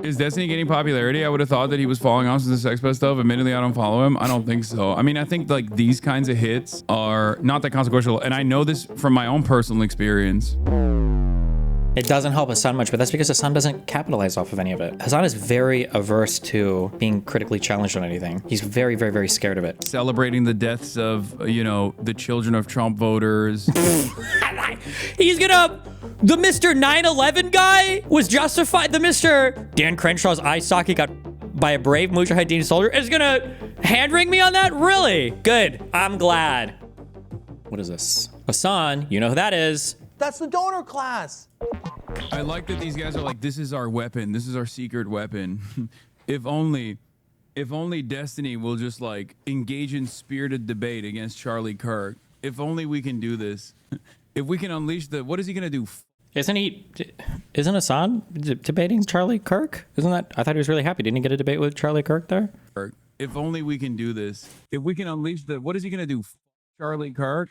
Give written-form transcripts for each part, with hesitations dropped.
Is Destiny gaining popularity? I would have thought that he was falling off since the Sex Pest stuff. Admittedly, I don't follow him. I don't think so. I mean, I think like these kinds of hits are not that consequential. And I know this from my own personal experience. It doesn't help Hasan much, but that's because Hasan doesn't capitalize off of any of it. Hasan is very averse to being critically challenged on anything. He's very, very, very scared of it. Celebrating the deaths of, you know, the children of Trump voters. He's gonna... The Mr. 9/11 guy was justified. The Mr. Dan Crenshaw's eye socket got by a brave Mujahideen soldier is gonna hand ring me on that? Really? Good. I'm glad. What is this? Hasan, you know who that is. That's the donor class. I like that these guys are like, this is our weapon. This is our secret weapon. If only Destiny will just like engage in spirited debate against Charlie Kirk. If only we can do this. If we can unleash the, what is he gonna do? Isn't Hasan debating Charlie Kirk? Isn't that, I thought he was really happy. Didn't he get a debate with Charlie Kirk there? If only we can do this. If we can unleash the, what is he gonna do? Charlie Kirk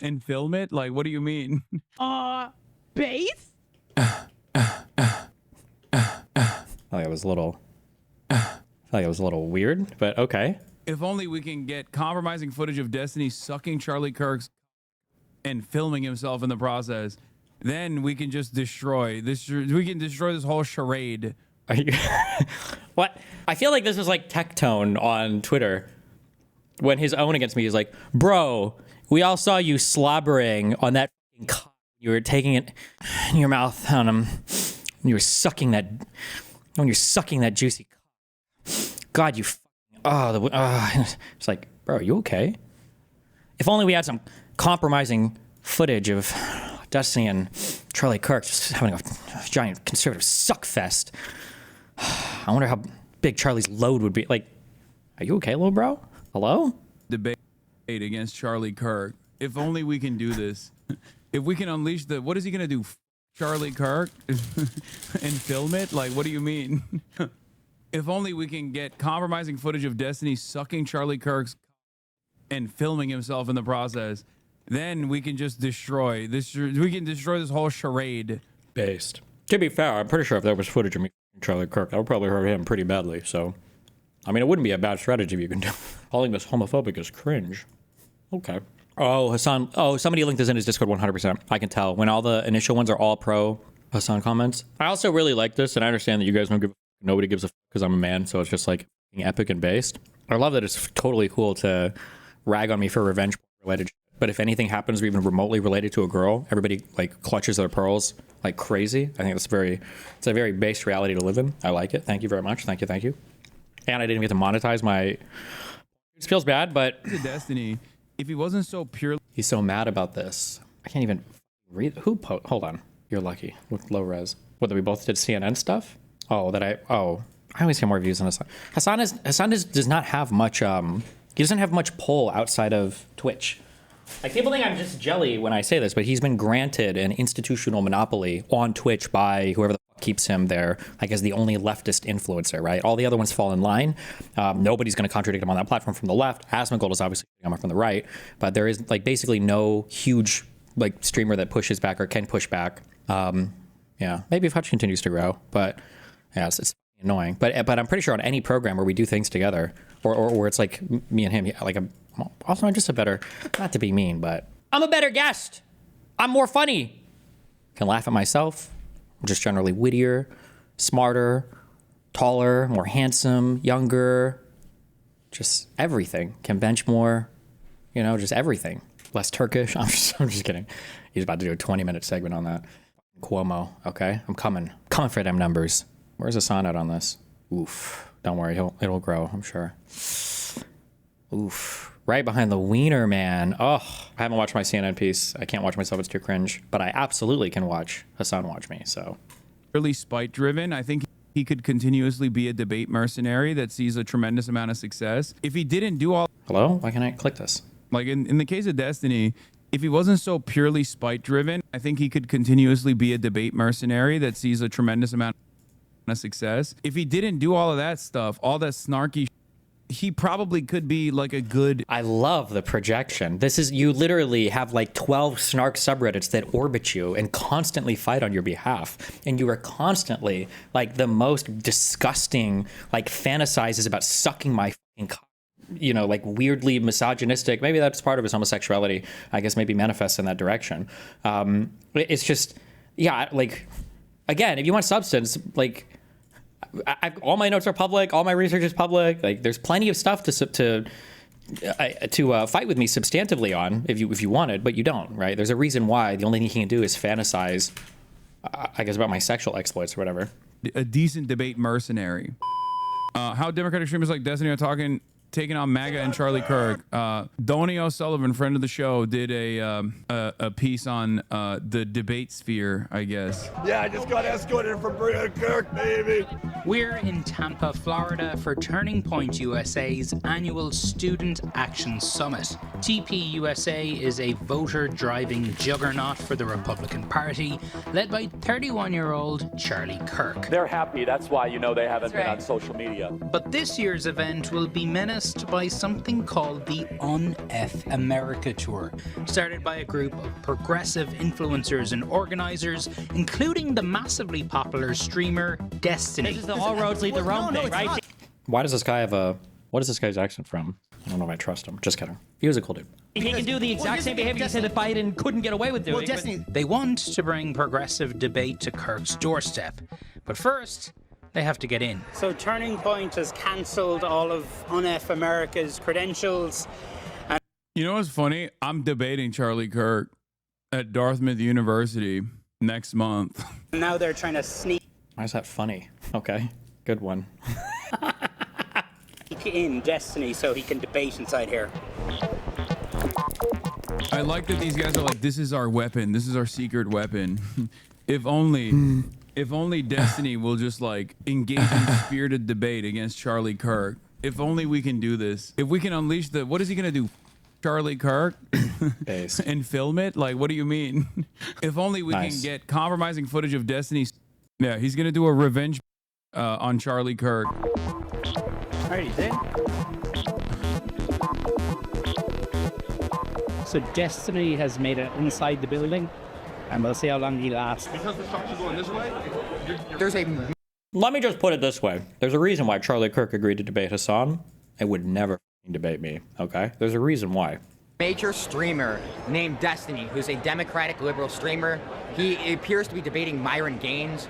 and film it? Like, what do you mean? Base? It was a little, I feel like it was a little weird, but okay. If only we can get compromising footage of Destiny sucking Charlie Kirk's and filming himself in the process, then we can just destroy this. We can destroy this whole charade. What? I feel like this was like Tectone on Twitter when his own against me is like, bro, we all saw you slobbering on that cock. You were taking it in your mouth on him. You were sucking that. When you're sucking that juicy cock. God, you. It's like, bro, are you okay? If only we had some compromising footage of Destiny and Charlie Kirk just having a giant conservative suck fest. I wonder how big Charlie's load would be. Like, are you okay, little bro? Hello? Debate against Charlie Kirk. If only we can do this. If we can unleash the, what is he gonna do? Charlie Kirk and film it? Like, what do you mean? If only we can get compromising footage of Destiny sucking Charlie Kirk's and filming himself in the process, then we can just destroy this. We can destroy this whole charade. Based. To be fair, I'm pretty sure if there was footage of me Charlie Kirk, I would probably hurt him pretty badly. So, I mean, it wouldn't be a bad strategy if you can do. Calling this homophobic is cringe. Okay. Oh, Hasan. Oh, somebody linked this in his Discord 100%. I can tell when all the initial ones are all pro Hasan comments. I also really like this, and I understand that you guys don't give. Nobody gives a because I'm a man, so it's just like epic and based. I love that it's totally cool to rag on me for revenge related shit. But if anything happens even remotely related to a girl, everybody like clutches their pearls like crazy. I think it's a very base reality to live in. I like it. Thank you very much. Thank you. And I didn't get to monetize my. It feels bad, but Destiny. If he wasn't so pure, he's so mad about this. I can't even read. Hold on. You're lucky with low res. What, that we both did CNN stuff? I always get more views on Hasan. Hasan does not have much. He doesn't have much pull outside of Twitch. Like, people think I'm just jelly when I say this, but he's been granted an institutional monopoly on Twitch by whoever the fuck keeps him there, like as the only leftist influencer, right? All the other ones fall in line. Nobody's going to contradict him on that platform from the left. Asmongold is obviously coming from the right, but there is like basically no huge like streamer that pushes back or can push back. Yeah, maybe if Hutch continues to grow, but yeah, it's annoying. But I'm pretty sure on any program where we do things together, or where it's like me and him, like I'm just a better, not to be mean, but I'm a better guest. I'm more funny. Can laugh at myself. I'm just generally wittier, smarter, taller, more handsome, younger, just everything. Can bench more, just everything. Less Turkish. I'm just kidding. He's about to do a 20-minute segment on that. Cuomo. Okay, I'm coming for them numbers. Where's Hasan at on this? Oof. Don't worry, it'll grow, I'm sure. Oof. Right behind the wiener man. Oh, I haven't watched my CNN piece. I can't watch myself, it's too cringe. But I absolutely can watch Hasan watch me, so. Really spite driven. I think he could continuously be a debate mercenary that sees a tremendous amount of success. If he didn't do all. Hello? Why can't I click this? Like in the case of Destiny, if he wasn't so purely spite driven, I think he could continuously be a debate mercenary that sees a tremendous amount of success. If he didn't do all of that stuff, all that snarky he probably could be like a good. I love the projection. This is, you literally have like 12 snark subreddits that orbit you and constantly fight on your behalf. And you are constantly like the most disgusting, like fantasizes about sucking my fucking cock. You know, like weirdly misogynistic. Maybe that's part of his homosexuality. I guess maybe manifests in that direction. It's just, yeah, like, again, if you want substance, like, all my notes are public. All my research is public. Like, there's plenty of stuff to fight with me substantively on if you wanted, but you don't, right? There's a reason why. The only thing you can do is fantasize, I guess, about my sexual exploits or whatever. A decent debate mercenary. How Democratic streamers like Destiny are taking on MAGA and Charlie Kirk. Donny O'Sullivan, friend of the show, did a piece on the debate sphere, I guess. Yeah, I just got escorted from Kirk, baby. We're in Tampa, Florida for Turning Point USA's annual Student Action Summit. TPUSA is a voter-driving juggernaut for the Republican Party, led by 31-year-old Charlie Kirk. They're happy. That's why they haven't been on social media. But this year's event will be menaced by something called the Un-F America Tour, started by a group of progressive influencers and organizers, including the massively popular streamer Destiny. This is the all roads lead to Rome thing, right? Why does this guy have what is this guy's accent from? I don't know if I trust him. Just kidding. He was a cool dude. He can do the exact same behavior you said that Biden couldn't get away with doing. They want to bring progressive debate to Kirk's doorstep. But first, they have to get in. So Turning Point has cancelled all of Un-F America's credentials. You know what's funny? I'm debating Charlie Kirk at Dartmouth University next month. Now they're trying to sneak Why is that funny? Okay, good one. in Destiny so he can debate inside here. I like that these guys are like, this is our weapon. This is our secret weapon. If only Destiny will just like engage in spirited debate against Charlie Kirk. If only we can do this. If we can unleash what is he gonna do? Charlie Kirk and film it? Like, what do you mean? If only we can get compromising footage of Destiny. Yeah, he's gonna do a revenge on Charlie Kirk. All right, he's in. So Destiny has made it inside the building, and we'll see how long he lasts. Because the trucks are going this way, Let me just put it this way. There's a reason why Charlie Kirk agreed to debate Hasan and would never debate me, okay? There's a reason why. Major streamer named Destiny, who's a Democratic liberal streamer. He appears to be debating Myron Gaines.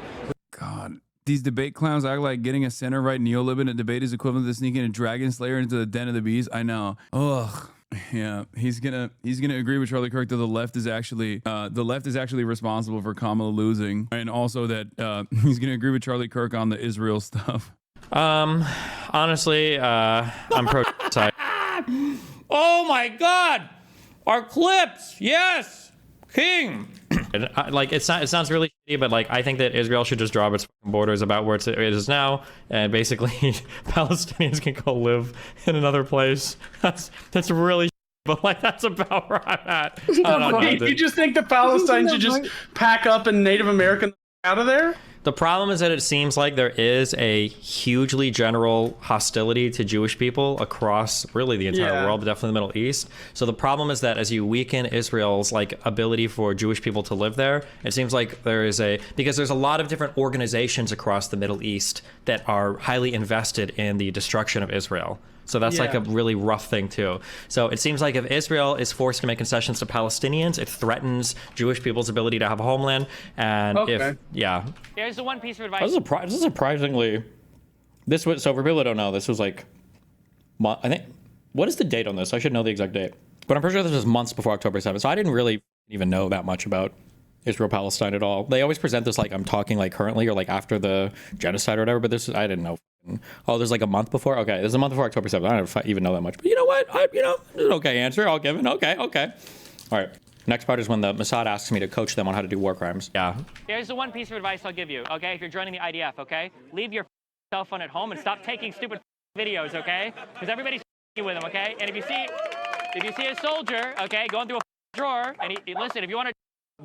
God, these debate clowns act like getting a center right neolib in a debate is equivalent to sneaking a dragon slayer into the den of the bees. I know. Ugh. Yeah, he's gonna agree with Charlie Kirk that the left is actually responsible for Kamala losing, and also that he's gonna agree with Charlie Kirk on the Israel stuff. Honestly, I'm pro side. Oh my God, our clips, yes, King. Like it sounds really shitty, but like I think that Israel should just draw up its borders about where it is now, and basically Palestinians can go live in another place. That's really, but like that's about where I'm at. You just think the Palestine should just pack up and Native American out of there? The problem is that it seems like there is a hugely general hostility to Jewish people across really the entire world, but definitely the Middle East. So the problem is that as you weaken Israel's like ability for Jewish people to live there, it seems like because there's a lot of different organizations across the Middle East that are highly invested in the destruction of Israel. So that's like a really rough thing too. So it seems like if Israel is forced to make concessions to Palestinians, it threatens Jewish people's ability to have a homeland. And Here's the one piece of advice. This is surprisingly, so for people that don't know, this was like, I think, what is the date on this? I should know the exact date. But I'm pretty sure this was months before October 7th. So I didn't really even know that much about Israel-Palestine at all. They always present this like I'm talking like currently or like after the genocide or whatever, but I didn't know. Oh, there's like a month before? Okay, there's a month before October 7th. I don't even know that much. But you know what? It's an okay answer. I'll give it. Okay. All right. Next part is when the Mossad asks me to coach them on how to do war crimes. Yeah. Here's the one piece of advice I'll give you, okay? If you're joining the IDF, okay? Leave your cell phone at home and stop taking stupid videos, okay? Because everybody's with them, okay? And if you see a soldier, okay, going through a drawer, and listen, if you want to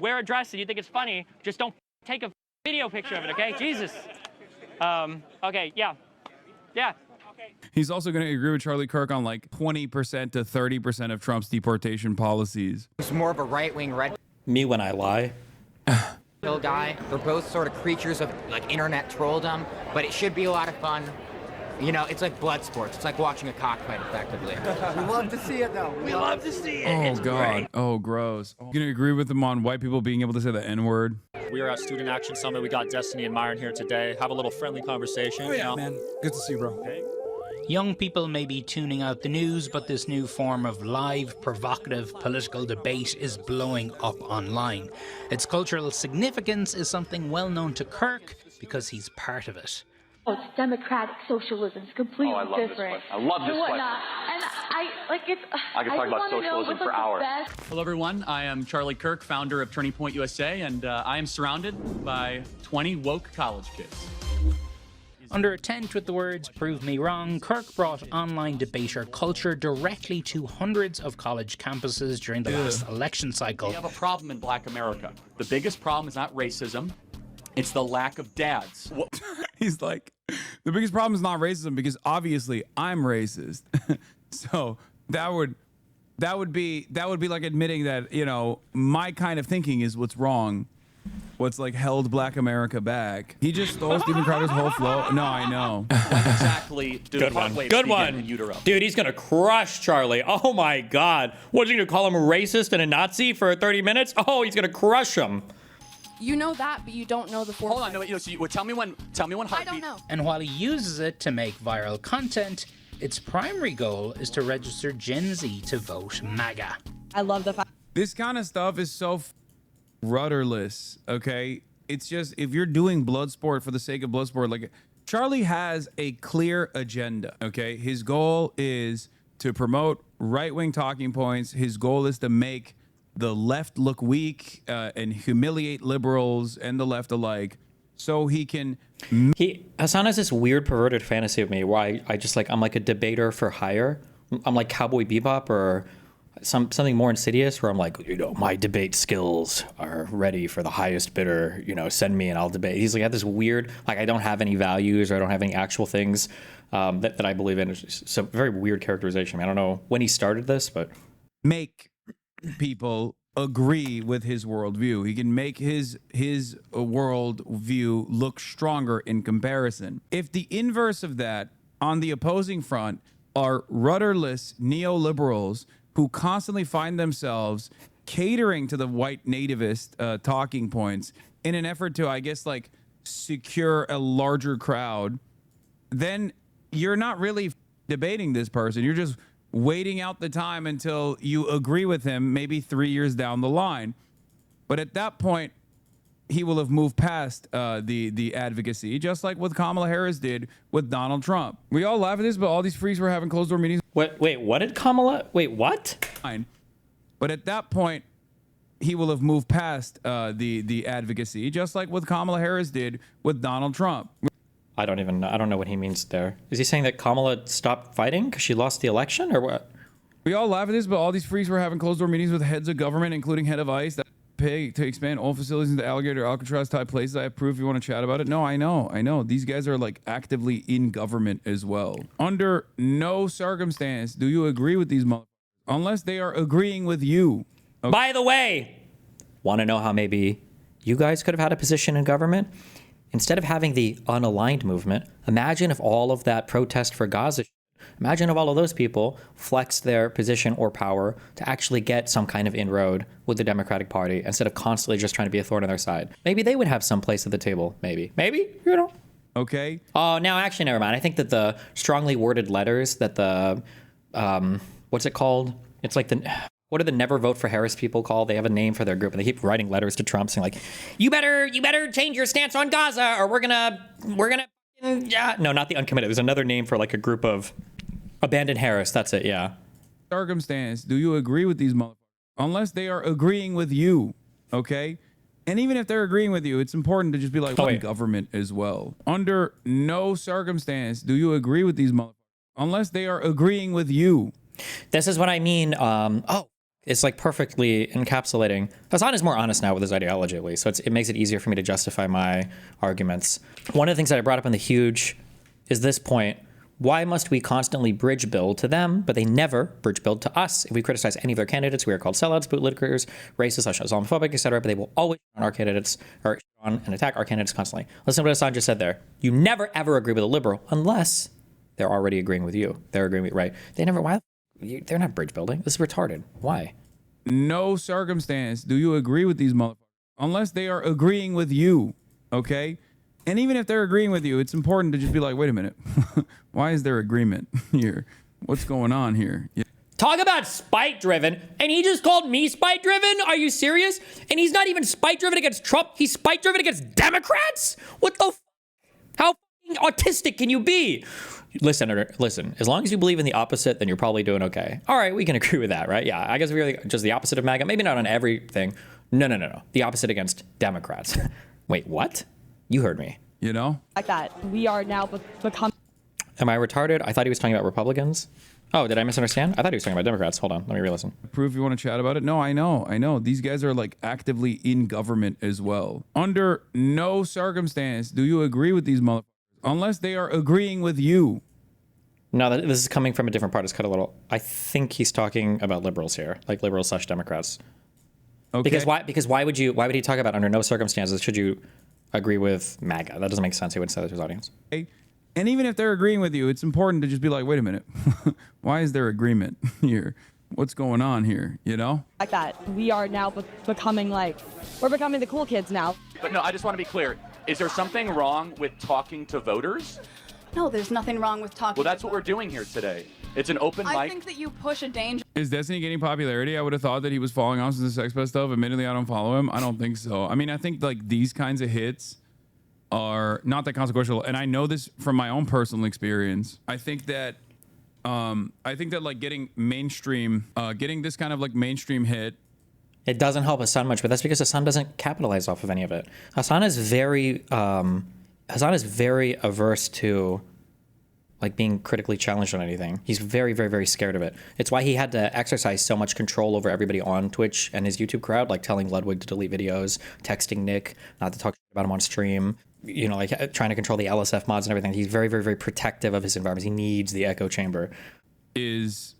wear a dress and you think it's funny, just don't take a video picture of it, okay? Jesus. Okay, yeah. He's also going to agree with Charlie Kirk on like 20% to 30% of Trump's deportation policies. He's more of a right-wing red Me when I lie. pill guy. They're both sort of creatures of like internet trolldom, but it should be a lot of fun. You know, it's like blood sports. It's like watching a cockfight, effectively. We love to see it, though. We love to see it. Oh, God. Oh, gross. You going to agree with him on white people being able to say the N-word? We are at Student Action Summit. We got Destiny and Myron here today. Have a little friendly conversation. Oh, yeah, man. Good to see you, bro. Okay. Young people may be tuning out the news, but this new form of live, provocative political debate is blowing up online. Its cultural significance is something well known to Kirk because he's part of it. Oh, it's democratic socialism. It's completely different. I love this question. And I like it's. I could talk about socialism for hours. Hello, everyone. I am Charlie Kirk, founder of Turning Point USA, and I am surrounded by 20 woke college kids. Under a tent with the words "Prove me wrong," Kirk brought online debater culture directly to hundreds of college campuses during the last election cycle. We have a problem in Black America. The biggest problem is not racism. It's the lack of dads. He's like, the biggest problem is not racism because obviously I'm racist. So that would be like admitting that, you know, my kind of thinking is what's wrong. What's like held Black America back. He just stole Steven Crowder's whole flow. No, I know. Exactly. Good one. Good one. Dude, he's going to crush Charlie. Oh my God. What's he going to call him a racist and a Nazi for 30 minutes? Oh, he's going to crush him. You know that, but you don't know the four. Hold on, no, so tell me when heartbeat. I don't know. And while he uses it to make viral content, its primary goal is to register Gen Z to vote MAGA. I love the fact This kind of stuff is so rudderless, okay? It's just, if you're doing blood sport for the sake of blood sport, like, Charlie has a clear agenda, okay? His goal is to promote right-wing talking points. His goal is to make the left look weak and humiliate liberals and the left alike, so he can. Hasan has this weird perverted fantasy of me where I'm like a debater for hire. I'm like Cowboy Bebop or something more insidious where I'm like, you know, my debate skills are ready for the highest bidder. You know, send me and I'll debate. He's like got this weird, like I don't have any values or I don't have any actual things that I believe in. It's a very weird characterization. I don't know when he started this, but make people agree with his worldview. He can make his worldview look stronger in comparison. If the inverse of that on the opposing front are rudderless neoliberals who constantly find themselves catering to the white nativist talking points in an effort to, I guess, like secure a larger crowd, then you're not really debating this person. You're just waiting out the time until you agree with him, maybe 3 years down the line. But at that point, he will have moved past the advocacy, just like what Kamala Harris did with Donald Trump. We all laugh at this, but all these freaks were having closed door meetings. Wait, what did Kamala? Wait, what? But at that point, he will have moved past the advocacy, just like what Kamala Harris did with Donald Trump. I don't know what he means there. Is he saying that Kamala stopped fighting because she lost the election or what? We all laugh at this, but all these freaks were having closed door meetings with heads of government, including head of ICE, that pay to expand all facilities into alligator Alcatraz type places. I have proof if you want to chat about it. No, I know. These guys are like actively in government as well. Under no circumstance do you agree with these motherfuckers unless they are agreeing with you. Okay? By the way, want to know how maybe you guys could have had a position in government? Instead of having the unaligned movement, imagine if all of that protest for Gaza, imagine if all of those people flexed their position or power to actually get some kind of inroad with the Democratic Party instead of constantly just trying to be a thorn in their side. Maybe they would have some place at the table. Maybe, you know. Okay. Oh, now actually, never mind. I think that the strongly worded letters that the, what's it called? It's like what do the never vote for Harris people called? They have a name for their group, and they keep writing letters to Trump saying like, you better change your stance on Gaza, or we're gonna, no, not the uncommitted. There's another name for like a group of abandoned Harris. That's it. Yeah. Circumstance, do you agree with these motherfuckers? Unless they are agreeing with you, okay? And even if they're agreeing with you, it's important to just be like, government as well. Under no circumstance do you agree with these motherfuckers unless they are agreeing with you. This is what I mean. It's like perfectly encapsulating. Hasan is more honest now with his ideology, at least, so it makes it easier for me to justify my arguments. One of the things that I brought up in the huge is this point Why must we constantly bridge build to them, but they never bridge build to us? If we criticize any of their candidates, we are called sellouts, bootlickers, racist, Islamophobic, etc. But they will always on our candidates or on and attack our candidates constantly. Listen to what Hasan just said there. You never ever agree with a liberal unless they're already agreeing with you. They're agreeing with right. They never. Why? They're not bridge building. This is retarded. Why? No circumstance do you agree with these motherfuckers unless they are agreeing with you. Okay. And even if they're agreeing with you, it's important to just be like, wait a minute. Why is there agreement here? What's going on here? Yeah. Talk about spite driven, and he just called me spite driven? Are you serious? And he's not even spite driven against Trump. He's spite driven against Democrats? What the How autistic can you be? Listen, as long as you believe in the opposite, then you're probably doing okay. All right, we can agree with that, right? Yeah, I guess if you're just the opposite of MAGA, maybe not on everything. No. The opposite against Democrats. Wait, what? You heard me. You know? Like that. We are now becoming. Am I retarded? I thought he was talking about Republicans. Oh, did I misunderstand? I thought he was talking about Democrats. Hold on, let me re-listen. Proof you want to chat about it? No, I know. These guys are like actively in government as well. Under no circumstance do you agree with these motherfuckers unless they are agreeing with you. No, this is coming from a different part. It's cut a little. I think he's talking about liberals here, like liberals / Democrats. Okay. Because why would he talk about under no circumstances should you agree with MAGA? That doesn't make sense. He wouldn't say that to his audience. Okay. And even if they're agreeing with you, it's important to just be like, wait a minute. Why is there agreement here? What's going on here? You know? Like that. We are now becoming we're becoming the cool kids now. But no, I just want to be clear. Is there something wrong with talking to voters? No, there's nothing wrong with talking. Well, that's what we're doing here today. It's an open mic. I think that you push a danger. Is Destiny getting popularity? I would have thought that he was falling off since the Sex Pest stuff. Admittedly, I don't follow him. I don't think so. I mean, I think like these kinds of hits are not that consequential, and I know this from my own personal experience. I think that like getting mainstream, getting this kind of like mainstream hit, it doesn't help Hasan much, but that's because Hasan doesn't capitalize off of any of it. Hasan is very averse to like being critically challenged on anything. He's very, very, very scared of it. It's why he had to exercise so much control over everybody on Twitch and his YouTube crowd, like telling Ludwig to delete videos, texting Nick not to talk about him on stream, you know, like trying to control the LSF mods and everything. He's very, very, very protective of his environment. He needs the echo chamber. It's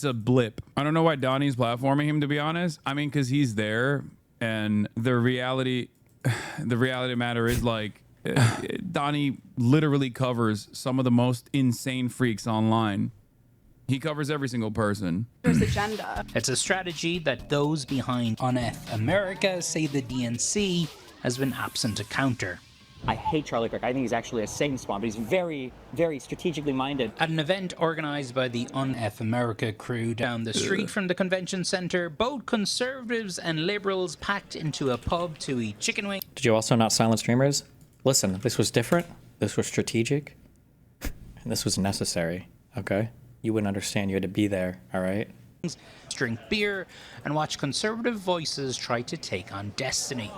a blip. I don't know why Donnie's platforming him, to be honest. I mean, because he's there, and the reality matter is like, Donnie literally covers some of the most insane freaks online. He covers every single person. There's agenda. It's a strategy that those behind UNF America say the DNC has been absent to counter. I hate Charlie Kirk. I think he's actually a Satan spawn, but he's very, very strategically minded. At an event organized by the UNF America crew down the street from the convention center, both conservatives and liberals packed into a pub to eat chicken wings. Did you also not silence streamers? Listen, this was different. This was strategic. And this was necessary, okay? You wouldn't understand. You had to be there, all right? Drink beer and watch conservative voices try to take on Destiny.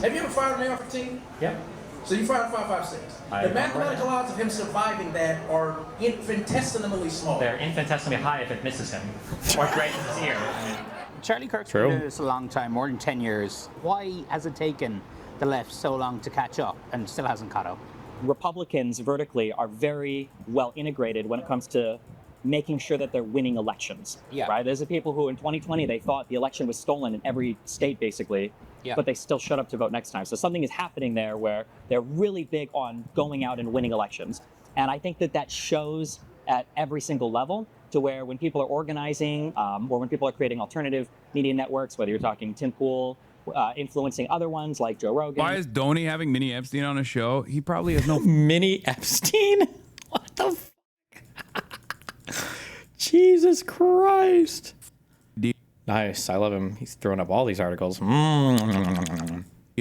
Have you ever fired an AR-15? Yeah. So you fired a 5.56. The mathematical odds of him surviving that are infinitesimally small. They're infinitesimally high if it misses him, or grazes his ear. Charlie Kirk's been doing this a long time, more than 10 years. Why has it taken the left so long to catch up and still hasn't caught up? Republicans vertically are very well integrated when it comes to making sure that they're winning elections. Yeah. Right? There's the people who in 2020 they thought the election was stolen in every state basically. Yeah. But they still shut up to vote next time. So something is happening there where they're really big on going out and winning elections. And I think that shows at every single level to where when people are organizing or when people are creating alternative media networks, whether you're talking Tim Pool, influencing other ones like Joe Rogan. Why is Donnie having Mini Epstein on a show? He probably has no Mini Epstein? What the Jesus Christ. Nice. I love him. He's throwing up all these articles. Yeah,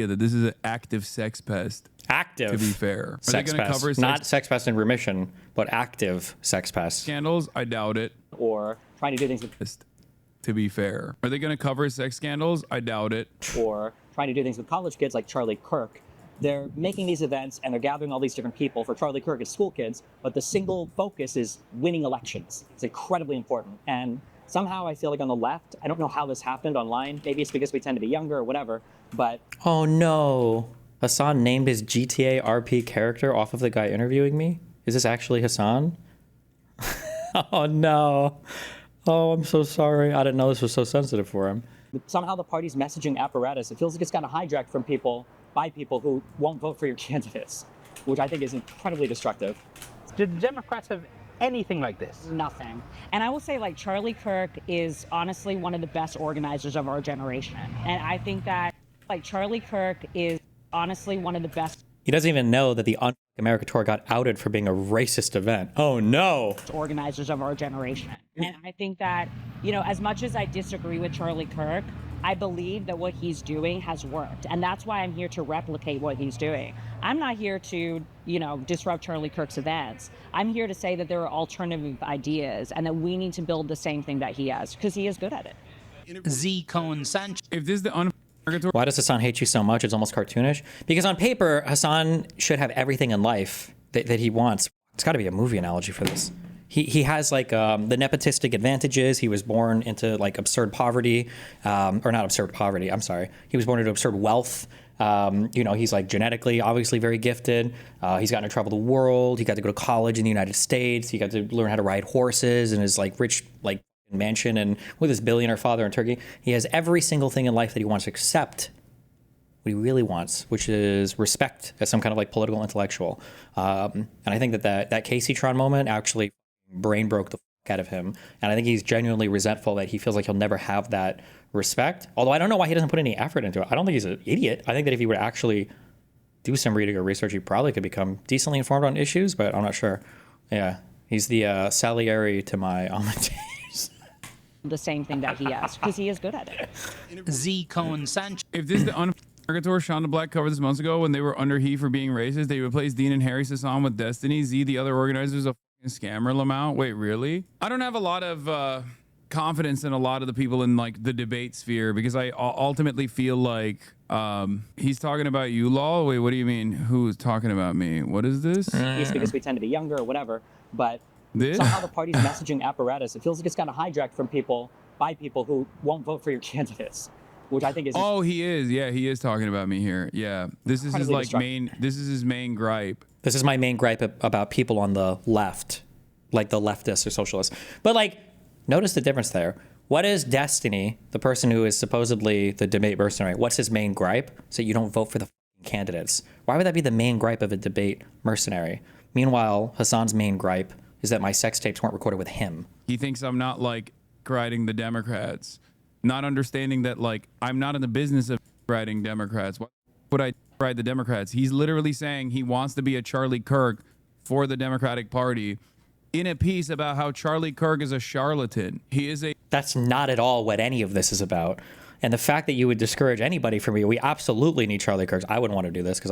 that this is an active sex pest. Active. To be fair. Are Sex they gonna pest. cover Not sex pest in remission, but active sex pest. scandals? I doubt it. Or trying to do things with... To be fair. Are they going to cover sex scandals? I doubt it. Or trying to do things with college kids like Charlie Kirk. They're making these events and they're gathering all these different people. For Charlie Kirk, it's school kids, but the single focus is winning elections. It's incredibly important. And somehow I feel like on the left, I don't know how this happened online. Maybe it's because we tend to be younger or whatever, but... Oh no. Hasan named his GTA RP character off of the guy interviewing me? Is this actually Hasan? Oh no. Oh, I'm so sorry. I didn't know this was so sensitive for him. Somehow the party's messaging apparatus, it feels like it's gotten hijacked from people by people who won't vote for your candidates, which I think is incredibly destructive. Did the Democrats have anything like this? Nothing. And I will say, like, Charlie Kirk is honestly one of the best organizers of our generation. And I think that, like, Charlie Kirk is honestly one of the best He doesn't even know that the America Tour got outed for being a racist event. Oh no. organizers of our generation. And I think that, you know, as much as I disagree with Charlie Kirk, I believe that what he's doing has worked. And that's why I'm here to replicate what he's doing. I'm not here to, you know, disrupt Charlie Kirk's events. I'm here to say that there are alternative ideas and that we need to build the same thing that he has, because he is good at it. Z. Cohen Sanchez. If this is the Why does Hasan hate you so much? It's almost cartoonish. Because on paper, Hasan should have everything in life that he wants. It's got to be a movie analogy for this. He has like the nepotistic advantages. He was born into like absurd poverty, or not absurd poverty. I'm sorry. He was born into absurd wealth. You know, he's like genetically, obviously very gifted. He's gotten to travel the world. He got to go to college in the United States. He got to learn how to ride horses in his like rich like mansion and with his billionaire father in Turkey. He has every single thing in life that he wants except what he really wants, which is respect as some kind of like political intellectual. And I think that Casey-tron moment actually brain broke the fuck out of him. And I think he's genuinely resentful that he feels like he'll never have that respect. Although I don't know why he doesn't put any effort into it. I don't think he's an idiot. I think that if he would actually do some reading or research, he probably could become decently informed on issues, but I'm not sure. Yeah, he's the Salieri to my Amadeus. The same thing that he has, because he is good at it. Z. Cohen Sanchez. If this is the Tour, Shonda Black covered this months ago when they were under heat for being racist. They replaced Dean and Harry Hasan with Destiny. Z, the other organizers, a fucking scammer. Lamont. Wait, really? I don't have a lot of confidence in a lot of the people in like the debate sphere because I ultimately feel like he's talking about you, Law. Wait, what do you mean? Who's talking about me? What is this? It's because we tend to be younger or whatever, but this? somehow the party's messaging apparatus, it feels like it's gotten hijacked from people by people who won't vote for your candidates, which I think is... Oh, he is. Yeah, he is talking about me here. Yeah. This is his like this is his main gripe. This is my main gripe about people on the left, like the leftists or socialists. But like, notice the difference there. What is Destiny, the person who is supposedly the debate mercenary, what's his main gripe? So you don't vote for the candidates. Why would that be the main gripe of a debate mercenary? Meanwhile, Hasan's main gripe is that my sex tapes weren't recorded with him. He thinks I'm not like writing the Democrats, not understanding that like I'm not in the business of writing Democrats. Why would I write the Democrats? He's literally saying he wants to be a Charlie Kirk for the Democratic Party in a piece about how Charlie Kirk is a charlatan. He is a... That's not at all what any of this is about. And the fact that you would discourage anybody from me, we absolutely need Charlie Kirks. I wouldn't want to do this because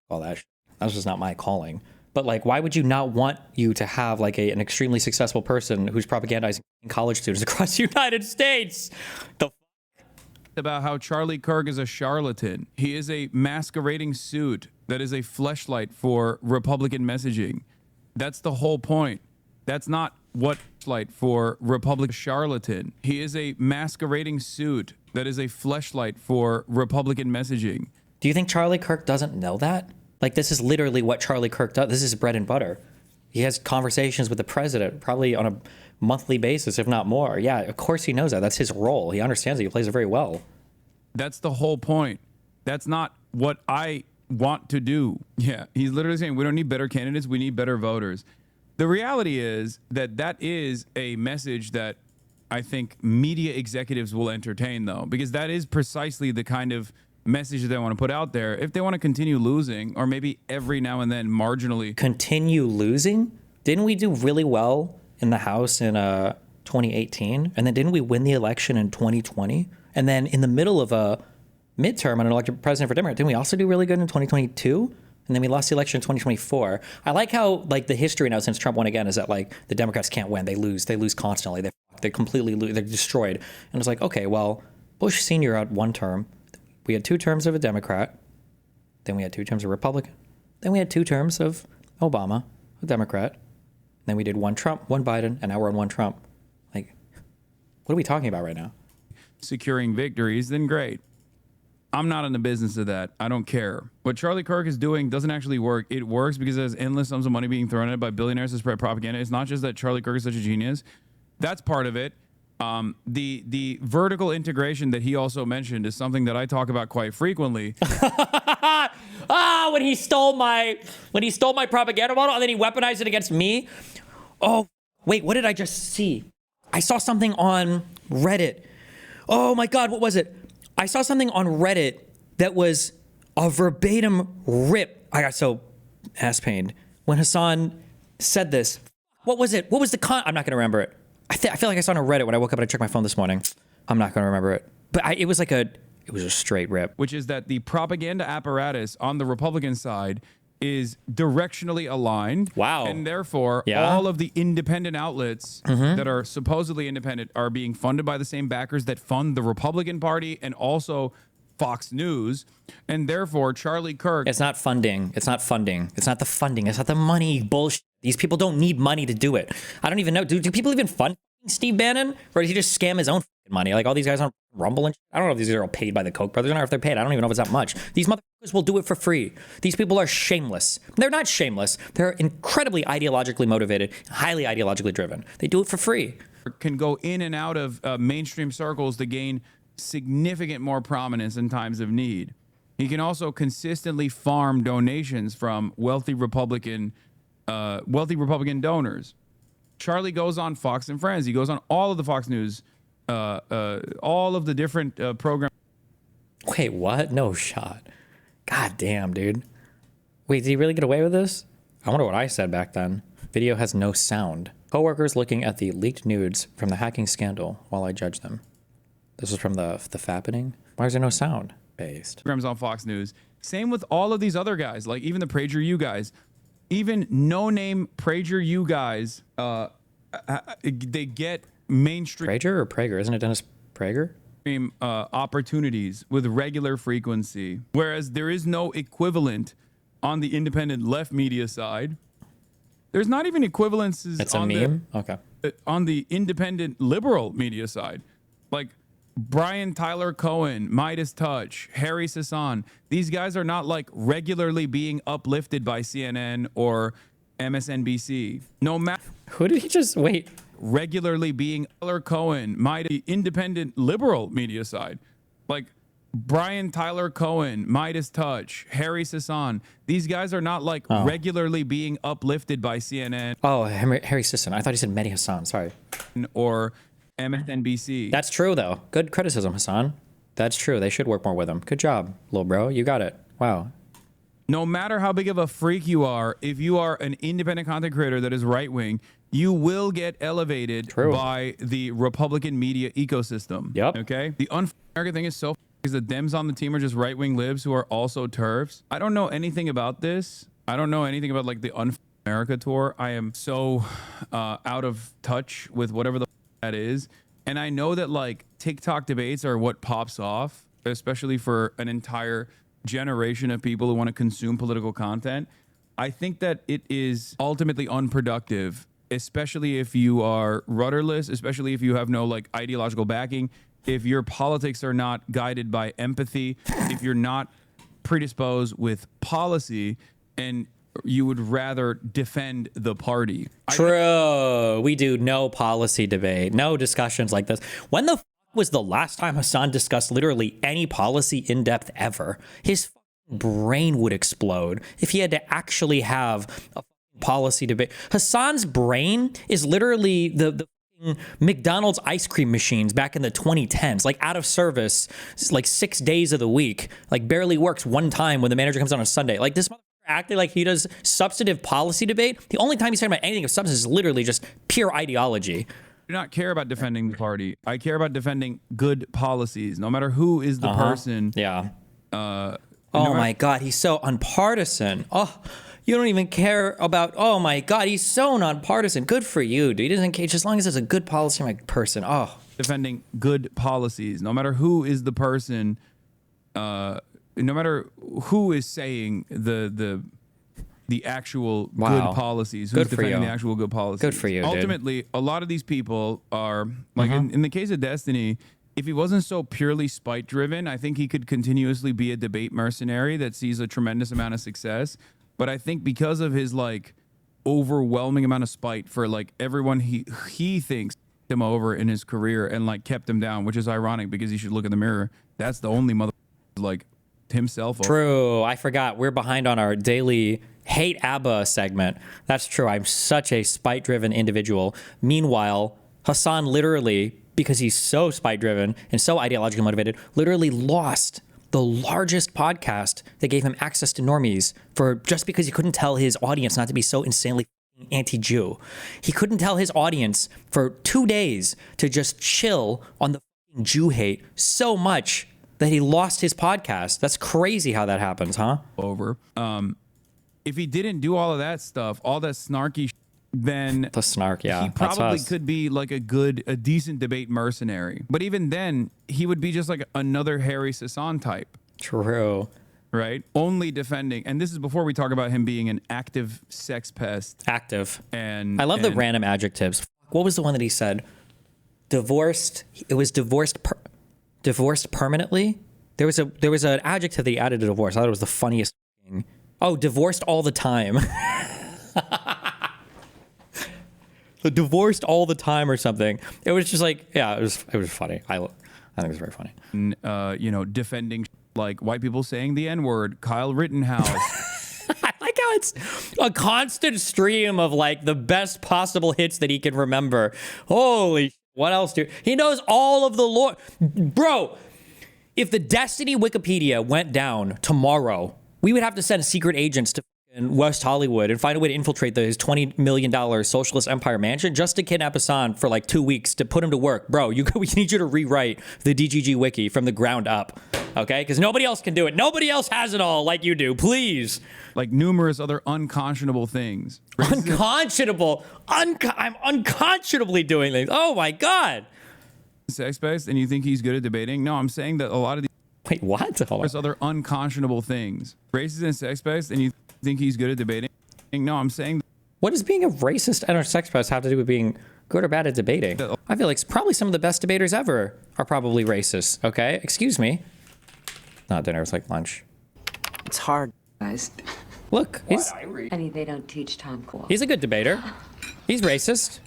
all that shit. That's just not my calling. But like, why would you not want you to have like an extremely successful person who's propagandizing college students across the United States? About how Charlie Kirk is a charlatan. He is a masquerading suit that is a fleshlight for Republican messaging. That's the whole point. That's not what fleshlight for Republican charlatan. He is a masquerading suit that is a fleshlight for Republican messaging. Do you think Charlie Kirk doesn't know that? Like, this is literally what Charlie Kirk does. This is bread and butter. He has conversations with the president probably on a monthly basis, if not more. Yeah, of course he knows that. That's his role. He understands it. He plays it very well. That's the whole point. That's not what I want to do. Yeah, he's literally saying we don't need better candidates. We need better voters. The reality is that is a message that I think media executives will entertain, though, because that is precisely the kind of message that they want to put out there if they want to continue losing, or maybe every now and then marginally continue losing. Didn't we do really well in the House in 2018, and then didn't we win the election in 2020, and then in the middle of a midterm on an elected president for Democrat, didn't we also do really good in 2022, and then we lost the election in 2024? I like how like the history now since Trump won again is that like the Democrats can't win, they lose constantly, they completely lose, they're destroyed. And it's like, okay, well, Bush Sr. had one term. We had 2 terms of a Democrat. Then we had 2 terms of Republican. Then we had 2 terms of Obama, a Democrat. Then we did 1 Trump, 1 Biden, and now we're on 1 Trump. Like, what are we talking about right now? Securing victories, then great. I'm not in the business of that. I don't care. What Charlie Kirk is doing doesn't actually work. It works because there's endless sums of money being thrown at it by billionaires to spread propaganda. It's not just that Charlie Kirk is such a genius. That's part of it. The vertical integration that he also mentioned is something that I talk about quite frequently. When he stole my propaganda model and then he weaponized it against me. Oh, wait, what did I just see? I saw something on Reddit. Oh my God, what was it? I saw something on Reddit that was a verbatim rip. I got so ass pained when Hasan said this. What was it? What was the I'm not gonna remember it. I feel like I saw it on Reddit when I woke up and I checked my phone this morning. I'm not gonna remember it. But it was a straight rip. Which is that the propaganda apparatus on the Republican side is directionally aligned. Wow. And therefore, all of the independent outlets that are supposedly independent are being funded by the same backers that fund the Republican Party and also Fox News. And therefore, Charlie Kirk... It's not funding. It's not funding. It's not the funding. It's not the money bullshit. These people don't need money to do it. I don't even know. Do people even fund Steve Bannon? Or did he just scam his own money? Like all these guys on Rumble and I don't know if these are all paid by the Koch brothers. I don't know if they're paid. I don't even know if it's that much. These motherfuckers will do it for free. These people are shameless. They're not shameless. They're incredibly ideologically motivated, highly ideologically driven. They do it for free. Can go in and out of mainstream circles to gain significant more prominence in times of need. He can also consistently farm donations from wealthy Republican donors. Charlie goes on Fox and Friends. He goes on all of the Fox News, all of the different programs. Wait, what? No shot. God damn, dude. Wait, did he really get away with this? I wonder what I said back then. Video has no sound. Coworkers looking at the leaked nudes from the hacking scandal while I judge them. This is from the fappening. Why is there no sound? Based. Programs on Fox News. Same with all of these other guys, like even the PragerU guys. Even no-name PragerU guys, they get mainstream... Prager or Prager? Isn't it Dennis Prager? Opportunities with regular frequency. Whereas there is no equivalent on the independent left media side. There's not even equivalences it's a meme? Okay. On the independent liberal media side. Like Brian Tyler Cohen, Midas Touch, Harry Hasan. These guys are not like regularly being uplifted by CNN or MSNBC. No matter who did he just wait? Regularly being Tyler Cohen, Midas independent liberal media side. Like Brian Tyler Cohen, Midas Touch, Harry Hasan. These guys are not like regularly being uplifted by CNN. Oh, Harry Hasan. I thought he said Mehdi Hasan. Sorry. Or MSNBC. That's true, though. Good criticism, Hasan. That's true. They should work more with him. Good job, little bro. You got it. Wow. No matter how big of a freak you are, if you are an independent content creator that is right-wing, you will get elevated by the Republican media ecosystem. Yep. Okay? The un-American thing is so because the Dems on the team are just right-wing libs who are also TERFs. I don't know anything about this. I don't know anything about like the Un-America tour. I am so out of touch with whatever the that is. And I know that like TikTok debates are what pops off, especially for an entire generation of people who want to consume political content. I think that it is ultimately unproductive, especially if you are rudderless, especially if you have no like ideological backing, if your politics are not guided by empathy, if you're not predisposed with policy, and you would rather defend the party. True. We do no policy debate, no discussions like this. When the was the last time Hasan discussed literally any policy in depth ever? His brain would explode if he had to actually have a policy debate. Hasan's brain is literally the McDonald's ice cream machines back in the 2010s, like out of service, like 6 days of the week, like barely works one time when the manager comes on a Sunday. Like this acting like he does substantive policy debate. The only time he's talking about anything of substance is literally just pure ideology. I do not care about defending the party. I care about defending good policies, no matter who is the person. Yeah. Oh my God, he's so unpartisan. Oh, you don't even care about. Oh my God, he's so nonpartisan. Good for you, dude. He doesn't care as long as it's a good policy like person. Oh, defending good policies, no matter who is the person. No matter who is saying the actual good policies, who's defending the actual good policies. Good for you, Ultimately, a lot of these people are, like in the case of Destiny, if he wasn't so purely spite driven, I think he could continuously be a debate mercenary that sees a tremendous amount of success. But I think because of his like overwhelming amount of spite for like everyone he thinks him over in his career and like kept him down, which is ironic because he should look in the mirror. That's the only mother like himself. True. I forgot. We're behind on our daily hate ABBA segment. That's true. I'm such a spite-driven individual. Meanwhile, Hasan literally, because he's so spite-driven and so ideologically motivated, literally lost the largest podcast that gave him access to normies for just because he couldn't tell his audience not to be so insanely anti-Jew. He couldn't tell his audience for 2 days to just chill on the Jew hate so much that he lost his podcast. That's crazy how that happens, huh? Over. If he didn't do all of that stuff, all that snarky then the snark, yeah, he probably could be like a decent debate mercenary. But even then, he would be just like another Harry Sasan type. True. Right? Only defending. And this is before we talk about him being an active sex pest. Active. And I love the random adjectives. What was the one that he said? Divorced. It was divorced permanently. There was an adjective that he added to divorce. I thought it was the funniest thing. Oh, divorced all the time. Divorced all the time or something. It was just like, yeah, it was funny. I think it was very funny. You know, defending like white people saying the N-word, Kyle Rittenhouse. I like how it's a constant stream of like the best possible hits that he can remember. Holy, what else, dude? He knows all of the lore. Bro, if the Destiny Wikipedia went down tomorrow, we would have to send secret agents to in West Hollywood and find a way to infiltrate his $20 million socialist empire mansion just to kidnap Hasan for like 2 weeks to put him to work. Bro, we need you to rewrite the DGG wiki from the ground up, okay? Because nobody else can do it. Nobody else has it all like you do. Please. Like numerous other unconscionable things. Unconscionable. I'm unconscionably doing things. Oh my God. Sex-based and you think he's good at debating? No, I'm saying that a lot of these... Wait, what? There's other unconscionable things. Racist and sex-based and you think he's good at debating? No, I'm saying... What does being a racist and a sex pest have to do with being good or bad at debating? I feel like probably some of the best debaters ever are probably racist, okay? Excuse me. Not dinner, it's like lunch. It's hard, guys. Look, Honey, they don't teach Tom Cool. he's a good debater. He's racist.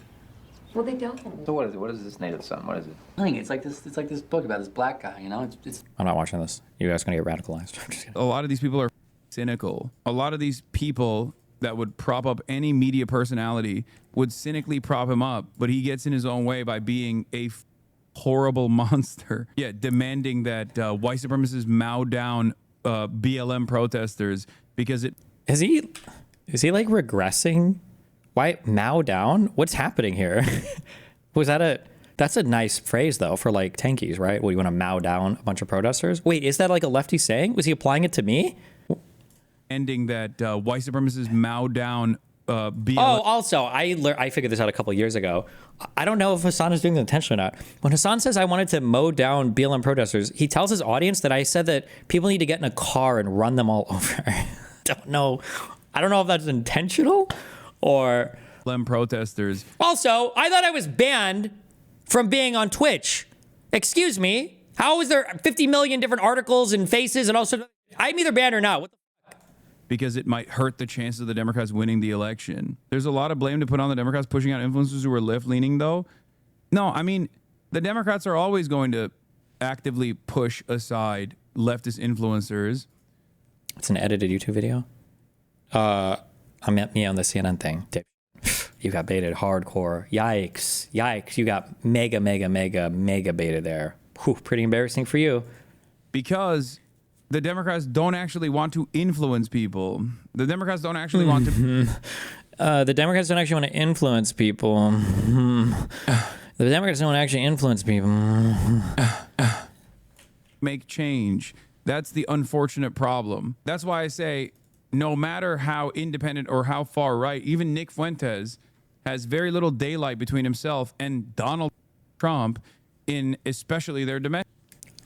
Well, they don't. So what is it? What is this native son? What is it? I think it's like this book about this black guy, you know? It's I'm not watching this. You guys are gonna get radicalized. I'm just kidding. A lot of these people are cynical. A lot of these people that would prop up any media personality would cynically prop him up, but he gets in his own way by being a horrible monster. Yeah, demanding that white supremacists mow down BLM protesters because it... Is he like regressing? Why mow down? What's happening here? That's a nice phrase though for like tankies, right? Well, you want to mow down a bunch of protesters? Wait, is that like a lefty saying? Was he applying it to me? Ending that white supremacists mow down BLM. Oh, also, I figured this out a couple of years ago. I don't know if Hasan is doing it intentionally or not. When Hasan says I wanted to mow down BLM protesters, he tells his audience that I said that people need to get in a car and run them all over. I don't know if that's intentional or... BLM protesters. Also, I thought I was banned from being on Twitch. Excuse me? How is there 50 million different articles and faces and also... I'm either banned or not. What the fuck? Because it might hurt the chances of the Democrats winning the election. There's a lot of blame to put on the Democrats pushing out influencers who are left-leaning, though. No, I mean, the Democrats are always going to actively push aside leftist influencers. It's an edited YouTube video. I meant me on the CNN thing. You got baited hardcore. Yikes. Yikes. You got mega baited there. Whew, pretty embarrassing for you. Because the Democrats don't actually want to influence people. The Democrats don't actually want to... The Democrats don't actually want to influence people. The Democrats don't actually influence people. Make change. That's the unfortunate problem. That's why I say, no matter how independent or how far right, even Nick Fuentes has very little daylight between himself and Donald Trump in especially their domestic.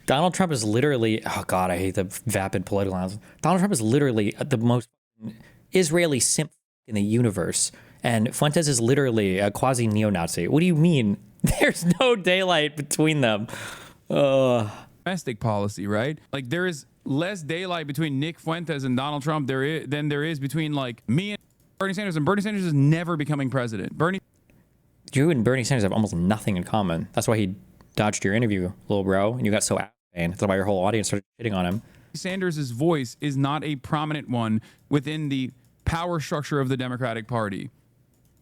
Donald Trump is literally, oh God, I hate the vapid political analysis. Donald Trump is literally the most Israeli simp in the universe. And Fuentes is literally a quasi neo-Nazi. What do you mean? There's no daylight between them. domestic policy, right? Like there is less daylight between Nick Fuentes and Donald Trump than there is between like me and Bernie Sanders, and Bernie Sanders is never becoming president. You and Bernie Sanders have almost nothing in common. That's why he dodged your interview, little bro, and you got so vain. That's why your whole audience started shitting on him. Sanders' voice is not a prominent one within the power structure of the Democratic Party.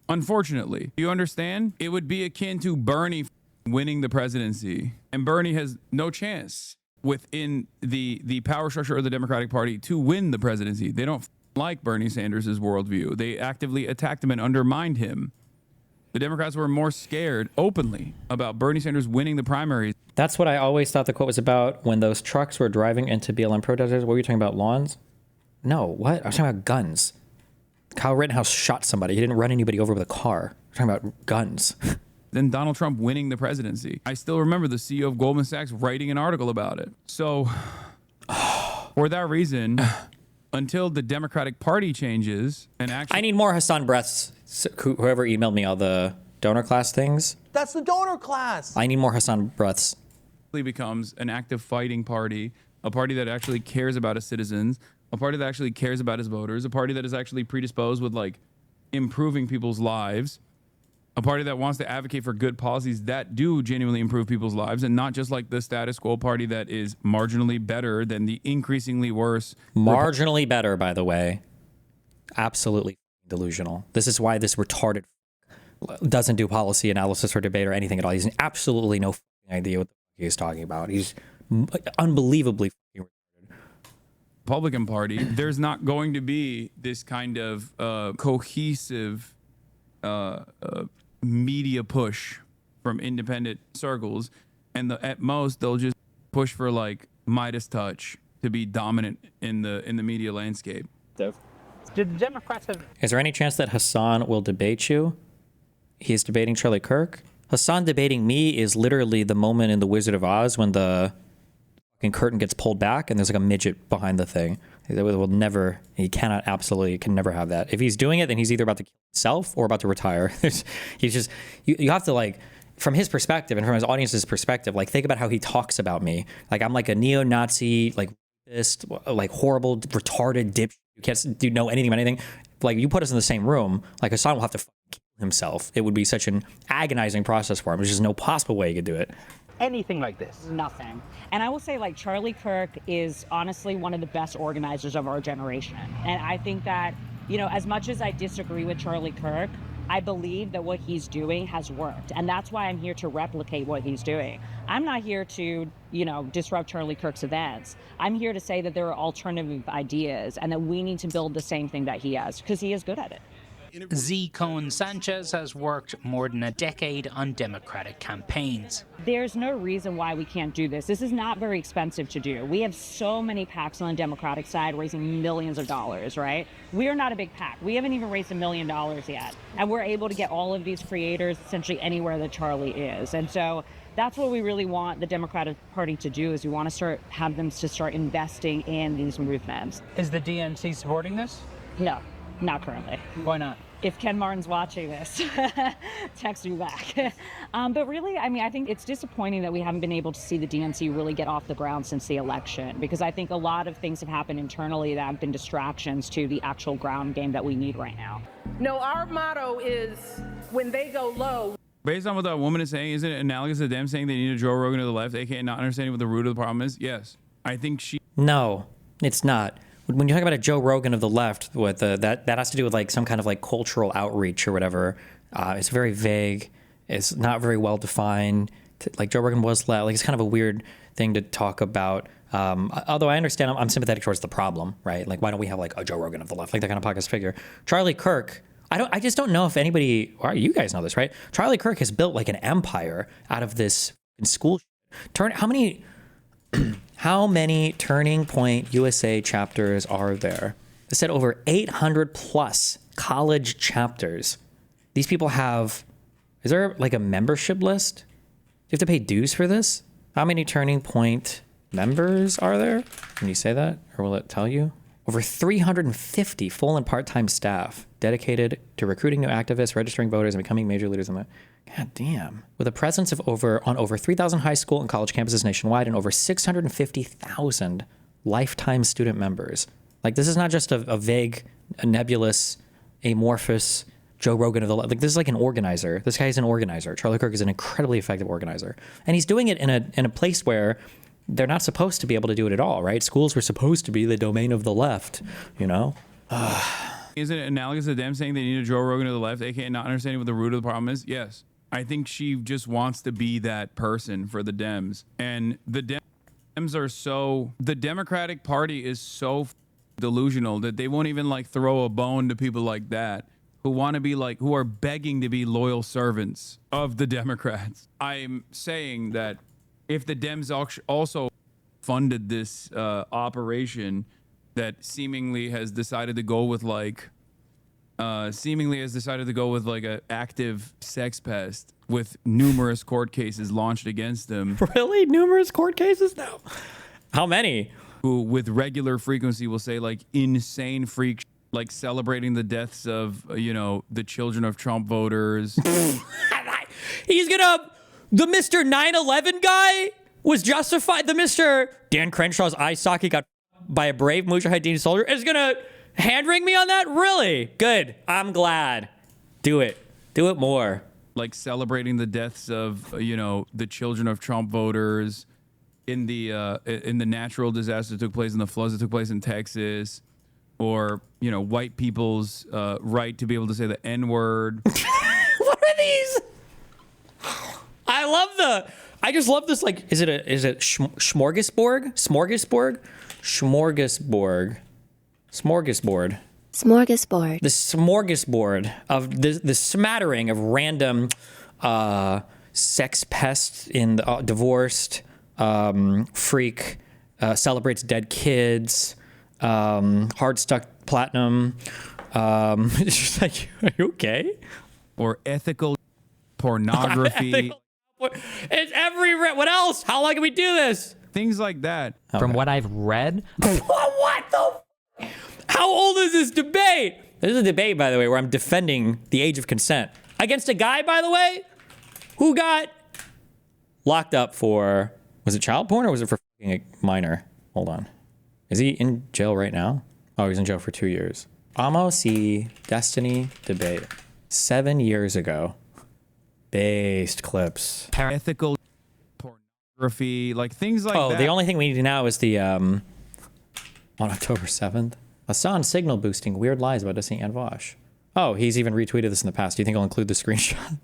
Unfortunately, you understand? It would be akin to Bernie winning the presidency, and Bernie has no chance within the power structure of the Democratic Party to win the presidency. They don't like Bernie Sanders' worldview. They actively attacked him and undermined him. The Democrats were more scared openly about Bernie Sanders winning the primaries. That's what I always thought the quote was about when those trucks were driving into BLM protesters. What were you talking about, lawns? No, what? I was talking about guns. Kyle Rittenhouse shot somebody. He didn't run anybody over with a car. We're talking about guns. Then Donald Trump winning the presidency. I still remember the CEO of Goldman Sachs writing an article about it. So for that reason, until the Democratic Party changes and actually... I need more Hasan breaths. Whoever emailed me all the donor class things. That's the donor class. I need more Hasan breaths. Becomes an active fighting party, a party that actually cares about its citizens, a party that actually cares about its voters, a party that is actually predisposed with like improving people's lives, a party that wants to advocate for good policies that do genuinely improve people's lives, and not just like the status quo party that is marginally better than the increasingly worse. Marginally better, by the way. Absolutely delusional. This is why this retarded doesn't do policy analysis or debate or anything at all. He's absolutely no idea what the fuck he's talking about. He's unbelievably Republican Party. There's not going to be this kind of cohesive media push from independent circles, and at most they'll just push for like Midas touch to be dominant in the media landscape. Did the Democrats have... Is there any chance that Hasan will debate you? He's debating Charlie Kirk. Hasan debating me is literally the moment in The Wizard of Oz when the fucking curtain gets pulled back and there's like a midget behind the thing. He can never have that. If he's doing it, then he's either about to kill himself or about to retire. He's just, you have to like, from his perspective and from his audience's perspective, like think about how he talks about me. Like I'm like a neo-Nazi, like rapist, like horrible, retarded dipshit who can't know anything about anything. Like you put us in the same room, like Hasan will have to kill himself. It would be such an agonizing process for him. There's just no possible way he could do it. Anything like this? Nothing. And I will say, like, Charlie Kirk is honestly one of the best organizers of our generation. And I think that, you know, as much as I disagree with Charlie Kirk, I believe that what he's doing has worked. And that's why I'm here to replicate what he's doing. I'm not here to, you know, disrupt Charlie Kirk's events. I'm here to say that there are alternative ideas and that we need to build the same thing that he has, because he is good at it. Z. Cohen Sanchez has worked more than a decade on Democratic campaigns. There's no reason why we can't do this. This is not very expensive to do. We have so many PACs on the Democratic side raising millions of dollars, right? We are not a big PAC. We haven't even raised $1 million yet. And we're able to get all of these creators essentially anywhere that Charlie is. And so that's what we really want the Democratic Party to do, is we want to have them to start investing in these movements. Is the DNC supporting this? No, not currently. Why not? If Ken Martin's watching this, text me back. But really, I mean, I think it's disappointing that we haven't been able to see the DNC really get off the ground since the election, because I think a lot of things have happened internally that have been distractions to the actual ground game that we need right now. No, our motto is when they go low. Based on what that woman is saying, isn't it analogous to them saying they need a Joe Rogan to the left, aka not understanding what the root of the problem is? Yes. I think she... No, it's not. When you talk about a Joe Rogan of the left, with that has to do with like some kind of like cultural outreach or whatever. It's very vague. It's not very well defined. Like Joe Rogan was like it's kind of a weird thing to talk about. Although I understand, I'm sympathetic towards the problem, right? Like why don't we have like a Joe Rogan of the left, like that kind of podcast figure? Charlie Kirk. I just don't know if anybody, or you guys know this, right? Charlie Kirk has built like an empire out of this school. How many Turning Point USA chapters are there? It said over 800 plus college chapters. These people have, is there like a membership list? Do you have to pay dues for this? How many Turning Point members are there? Can you say that? Or will it tell you? over 350 full and part-time staff dedicated to recruiting new activists, registering voters, and becoming major leaders in the... God damn. With a presence of on over 3,000 high school and college campuses nationwide and over 650,000 lifetime student members. Like, this is not just a vague, a nebulous, amorphous Joe Rogan of the... Like, this is like an organizer. This guy is an organizer. Charlie Kirk is an incredibly effective organizer. And he's doing it in a place where they're not supposed to be able to do it at all, right? Schools were supposed to be the domain of the left, you know? Is it analogous to them saying they need a Joe Rogan to the left, aka not understanding what the root of the problem is? Yes. I think she just wants to be that person for the Dems. And the Dems are so... The Democratic Party is so delusional that they won't even like throw a bone to people like that who want to be like, who are begging to be loyal servants of the Democrats. I'm saying that if the Dems also funded this operation that seemingly has decided to go with like an active sex pest with numerous court cases launched against them. Really? Numerous court cases now? How many? Who with regular frequency will say like insane freak, like celebrating the deaths of, the children of Trump voters. He's gonna... The Mr. 9/11 guy was justified. The Mr. Dan Crenshaw's eye socket got by a brave Mujahideen soldier is gonna hand wring me on that? Really? Good. I'm glad. Do it. Do it more. Like celebrating the deaths of, the children of Trump voters in the natural disaster that took place, in the floods that took place in Texas, or, white people's right to be able to say the N-word. What are these? I just love this. Like, is it smorgasbord? Smorgasbord? Smorgasbord. The smorgasbord of the smattering of random sex pests in the divorced, freak, celebrates dead kids, hard stuck platinum. It's just like, are you okay? Or ethical pornography. It's what else? How long can we do this? Things like that. From what I've read. What the? How old is this debate? This is a debate, by the way, where I'm defending the age of consent against a guy, by the way, who got locked up for, was it child porn or was it for a minor? Hold on. Is he in jail right now? Oh, he's in jail for 2 years. Amos Destiny debate 7 years ago. Based clips. Ethical pornography, like things like that. Oh, the only thing we need now is the, on October 7th, Hasan signal boosting weird lies about Destiny and Vosh. Oh, he's even retweeted this in the past. Do you think I'll include the screenshot?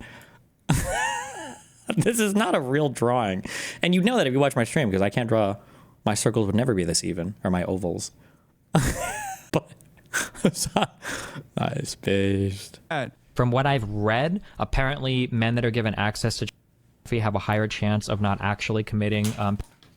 This is not a real drawing. And you know that if you watch my stream, because I can't draw, my circles would never be this even, or my ovals. But, nice based. From what I've read, apparently men that are given access to pornography have a higher chance of not actually committing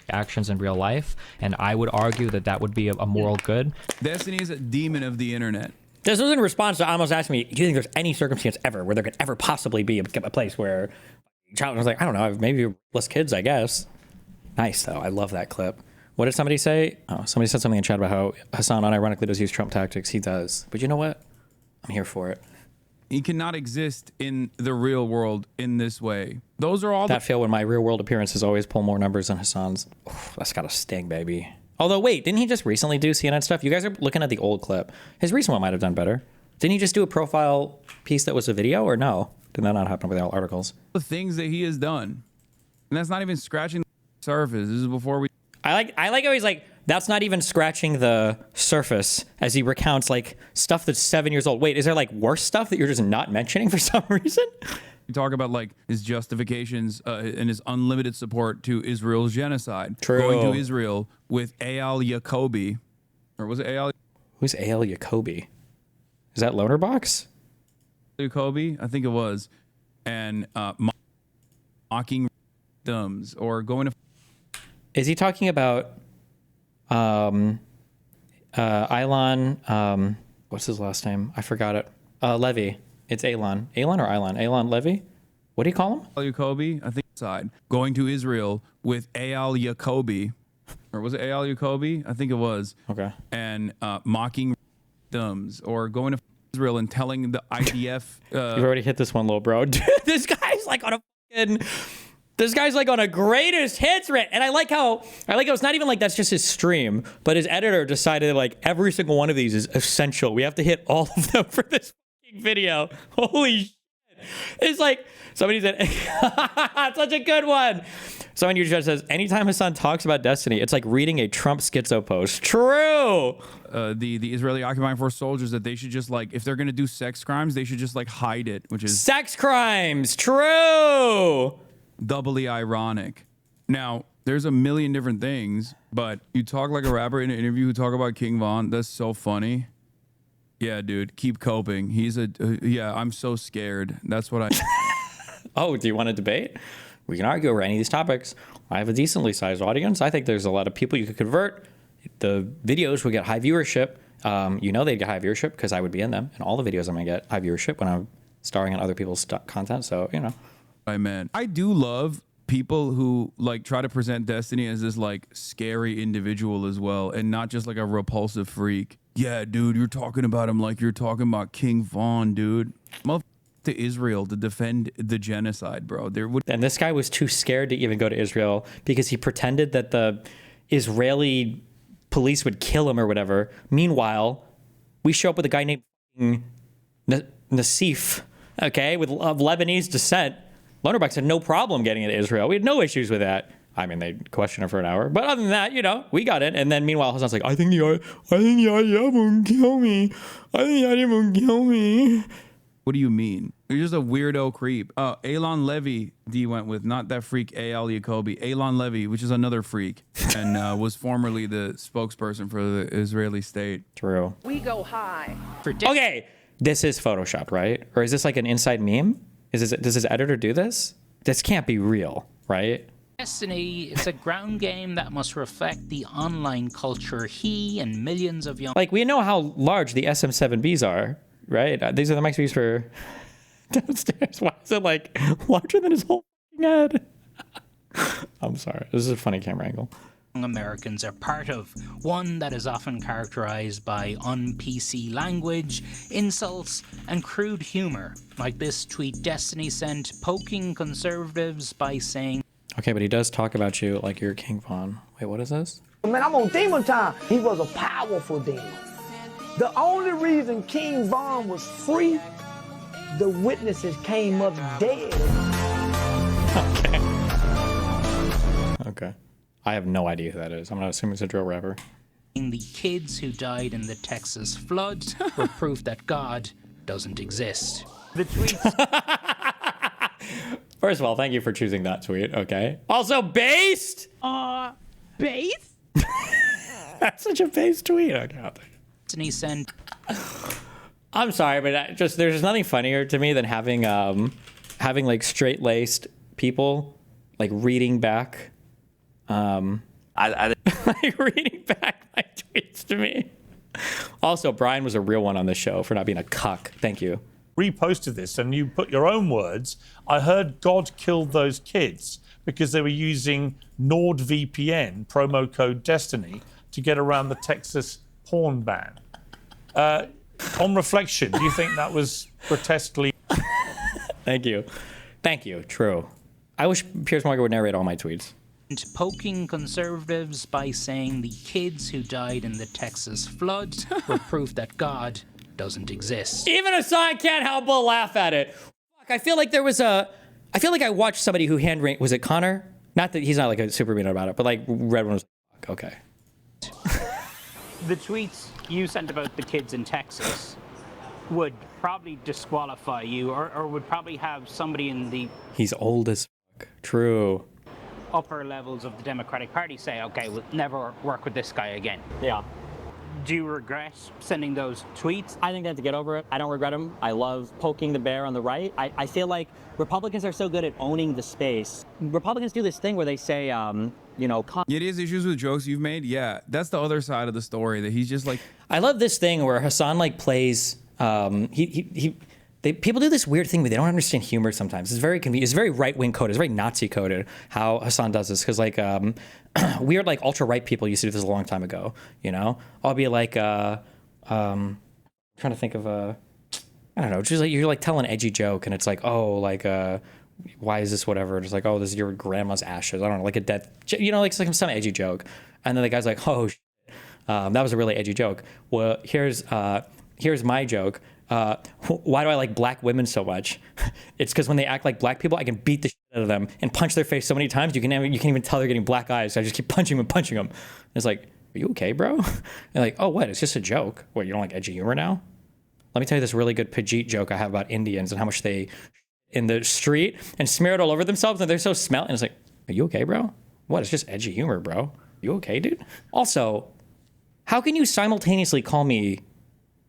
actions in real life, and I would argue that would be a moral good. Destiny is a demon of the internet. This was in response to Amos asking me, do you think there's any circumstance ever where there could ever possibly be a place where child was like, I don't know, maybe less kids, I guess. Nice, though. I love that clip. What did somebody say? Oh, somebody said something in chat about how Hasan unironically does use Trump tactics. He does. But you know what? I'm here for it. He cannot exist in the real world in this way. Those are all that feel when my real world appearances always pull more numbers than Hasan's. Oh, that's got to sting, baby. Although, wait, didn't he just recently do CNN stuff? You guys are looking at the old clip. His recent one might have done better. Didn't he just do a profile piece that was a video, or no? Did that not happen with all articles? The things that he has done. And that's not even scratching the surface. This is before we... I like how he's like, that's not even scratching the surface as he recounts like stuff that's 7 years old. Wait, is there like worse stuff that you're just not mentioning for some reason? You talk about like his justifications and his unlimited support to Israel's genocide. True. Going to Israel with Eyal Yacobi. Or was it Eyal? Who's Eyal Yacobi? Is that Lonerbox? Yacobi? I think it was. And mocking victims or going to... Is he talking about Ilan, what's his last name? I forgot it. Levy. It's Elon. Elon or Ilan? Elon Levy? What do you call him? Yacobi, I think side. Going to Israel with Eyal Yacobi or was it Al Jacoby? I think it was. Okay. And mocking victims or going to Israel and telling the IDF. You've already hit this one, little bro. Dude, this guy's like on a fucking. This guy's like on a greatest hits rant. And I like how it's not even like that's just his stream, but his editor decided like every single one of these is essential. We have to hit all of them for this fucking video. Holy shit. It's like somebody said, such a good one. Someone usually says, anytime Hasan talks about Destiny, it's like reading a Trump schizo post. True. The Israeli occupying force soldiers that they should just like, if they're going to do sex crimes, they should just like hide it, which is sex crimes. True. Doubly ironic. Now, there's a million different things, but you talk like a rapper in an interview who talk about King Von. That's so funny. Yeah, dude, keep coping. He's yeah, I'm so scared. That's what I. Oh, do you want to debate? We can argue over any of these topics. I have a decently sized audience. I think there's a lot of people you could convert. The videos would get high viewership. You know they'd get high viewership because I would be in them. And all the videos I'm going to get high viewership when I'm starring in other people's content. So, you know. I do love people who like try to present Destiny as this like scary individual as well, and not just like a repulsive freak. Yeah, dude, you're talking about him like you're talking about King Von, dude. To Israel to defend the genocide, bro. And this guy was too scared to even go to Israel because he pretended that the Israeli police would kill him or whatever. Meanwhile, we show up with a guy named Nassif, okay, of Lebanese descent. Lonerbucks had no problem getting into Israel. We had no issues with that. I mean, they questioned him for an hour, but other than that, you know, we got it. And then meanwhile, Hasan's like, I think the IDF won't kill me. I think the IDF won't kill me. What do you mean? You're just a weirdo creep. Elon Levy, D went with, not that freak Al Jacoby. Elon Levy, which is another freak, and was formerly the spokesperson for the Israeli state. True. We go high. Okay, this is Photoshopped, right? Or is this like an inside meme? Does his editor do this? This can't be real, right? Destiny is a ground game that must reflect the online culture he and millions of young... Like, we know how large the SM7Bs are, right? These are the max views for downstairs. Why is it like larger than his whole head? I'm sorry. This is a funny camera angle. Americans are part of, one that is often characterized by un-PC language, insults, and crude humor, like this tweet Destiny sent poking conservatives by saying, okay, but he does talk about you like you're King Von. Wait, what is this? Man, I'm on demon time. He was a powerful demon. The only reason King Von was free, the witnesses came up dead. Okay. I have no idea who that is. I'm not assuming it's a drill rapper. The kids who died in the Texas flood were proof that God doesn't exist. The tweets. First of all, thank you for choosing that tweet, okay? Also, based? Based? That's such a based tweet. Okay. And he sent... I'm sorry, but there's nothing funnier to me than having like straight-laced people like reading back like reading back my tweets to me. Also, Brian was a real one on this show for not being a cuck. Thank you. Reposted this and you put your own words. I heard God killed those kids because they were using NordVPN promo code Destiny to get around the Texas porn ban. On reflection, do you think that was grotesquely? Thank you. Thank you. True. I wish Piers Morgan would narrate all my tweets. Poking conservatives by saying the kids who died in the Texas flood were proof that God doesn't exist. Even Hasan can't help but laugh at it. Fuck, I feel like I watched somebody who was it Connor? Not that he's not like a super mean about it, but like Red One was like, okay. The tweets you sent about the kids in Texas would probably disqualify you or would probably have somebody in the... He's old as fuck. True. upper levels of the Democratic Party say, okay, we'll never work with this guy again. Yeah. Do you regret sending those tweets? I think they have to get over it. I don't regret them. I love poking the bear on the right. I feel like Republicans are so good at owning the space. Republicans do this thing where they say, you know... It is issues with jokes you've made. Yeah, that's the other side of the story, that he's just like... I love this thing where Hasan like plays... They People do this weird thing where they don't understand humor sometimes. It's very convenient. It's very right-wing coded. It's very Nazi coded how Hasan does this. Because like weird like ultra-right people used to do this a long time ago. You know, I'll be like, trying to think of I don't know, just like you're like telling an edgy joke and it's like, oh, like why is this whatever? It's like, oh, this is your grandma's ashes. I don't know, like a death, you know, like some edgy joke. And then the guy's like, oh, that was a really edgy joke. Well, here's my joke. Why do I like black women so much? It's because when they act like black people, I can beat the shit out of them and punch their face so many times you can't even tell they're getting black eyes. So I just keep punching them. It's like, are you okay, bro? And like, oh, what? It's just a joke. What, you don't like edgy humor now? Let me tell you this really good Pajit joke I have about Indians and how much they in the street and smear it all over themselves and they're so smelly. And it's like, are you okay, bro? What? It's just edgy humor, bro. You okay, dude? Also, how can you simultaneously call me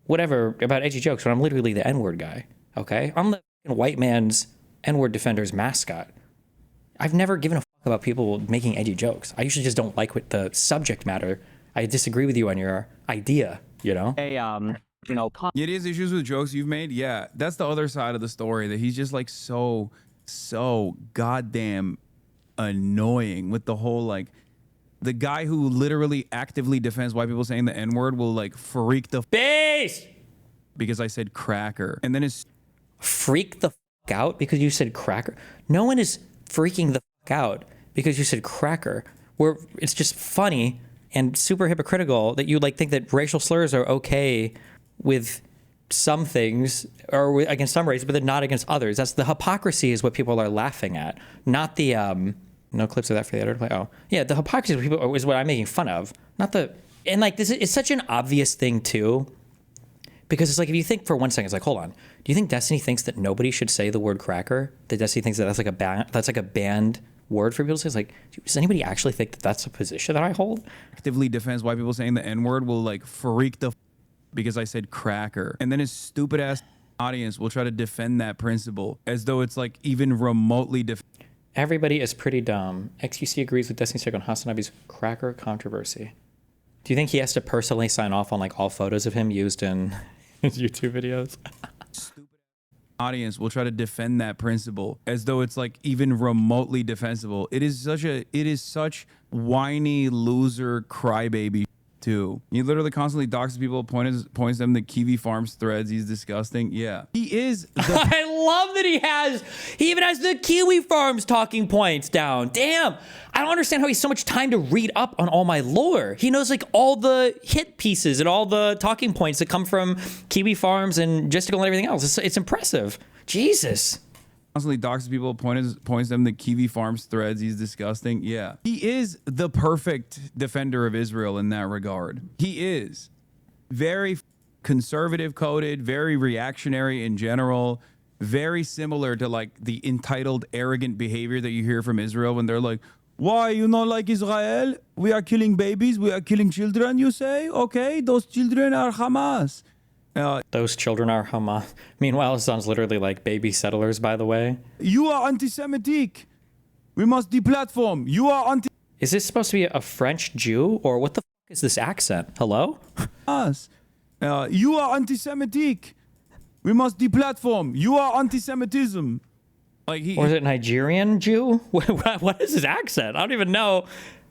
whatever about edgy jokes when I'm literally the N-word guy? Okay? I'm the white man's N-word defender's mascot. I've never given a fuck about people making edgy jokes. I usually just don't like what the subject matter. I disagree with you on your idea, you know? It is issues with jokes you've made. Yeah, that's the other side of the story, that he's just like so goddamn annoying with the whole like the guy who literally actively defends white people saying the N-word will like freak the face because I said cracker, and then it's freak the fuck out because you said cracker. No one is freaking the fuck out because you said cracker. It's just funny and super hypocritical that you like think that racial slurs are okay with some things or against some races, but they're not against others. That's the hypocrisy is what people are laughing at, not the no clips of that for the editor to play. Oh yeah, the hypocrisy of people is what I'm making fun of, not the, and like this is such an obvious thing too, because it's like if you think for 1 second, it's like, hold on, do you think Destiny thinks that nobody should say the word cracker? That Destiny thinks that that's like a banned word for people to say? It's like, does anybody actually think that that's a position that I hold? Actively defends white people saying the N-word will like freak the because I said cracker, and then his stupid ass audience will try to defend that principle as though it's like even remotely Everybody is pretty dumb. XQC agrees with Destiny's take on Hasan Abi's cracker controversy. Do you think he has to personally sign off on like all photos of him used in his YouTube videos? Stupid audience will try to defend that principle as though it's like even remotely defensible. It is such whiny loser crybaby too. He literally constantly doxes people, points them to Kiwi Farms threads. He's disgusting. Yeah, he is. I love that he even has the Kiwi Farms talking points down. Damn, I don't understand how he has so much time to read up on all my lore. He knows like all the hit pieces and all the talking points that come from Kiwi Farms and Justical and everything else. It's impressive. Jesus. Constantly doxes people, points them to Kiwi Farms threads. He's disgusting. Yeah, he is the perfect defender of Israel in that regard. He is very conservative coded, very reactionary in general, very similar to like the entitled, arrogant behavior that you hear from Israel when they're like, why you not like Israel? We are killing babies, we are killing children, you say? Okay, those children are Hamas. Those children are Hamas. Meanwhile, Hasan's literally like baby settlers, by the way. You are anti-Semitic. We must deplatform. You are anti. Is this supposed to be a French Jew, or what the fuck is this accent? Hello? Us. You are anti-Semitic. We must deplatform. You are anti-Semitism. Like or is it Nigerian Jew? What is his accent? I don't even know.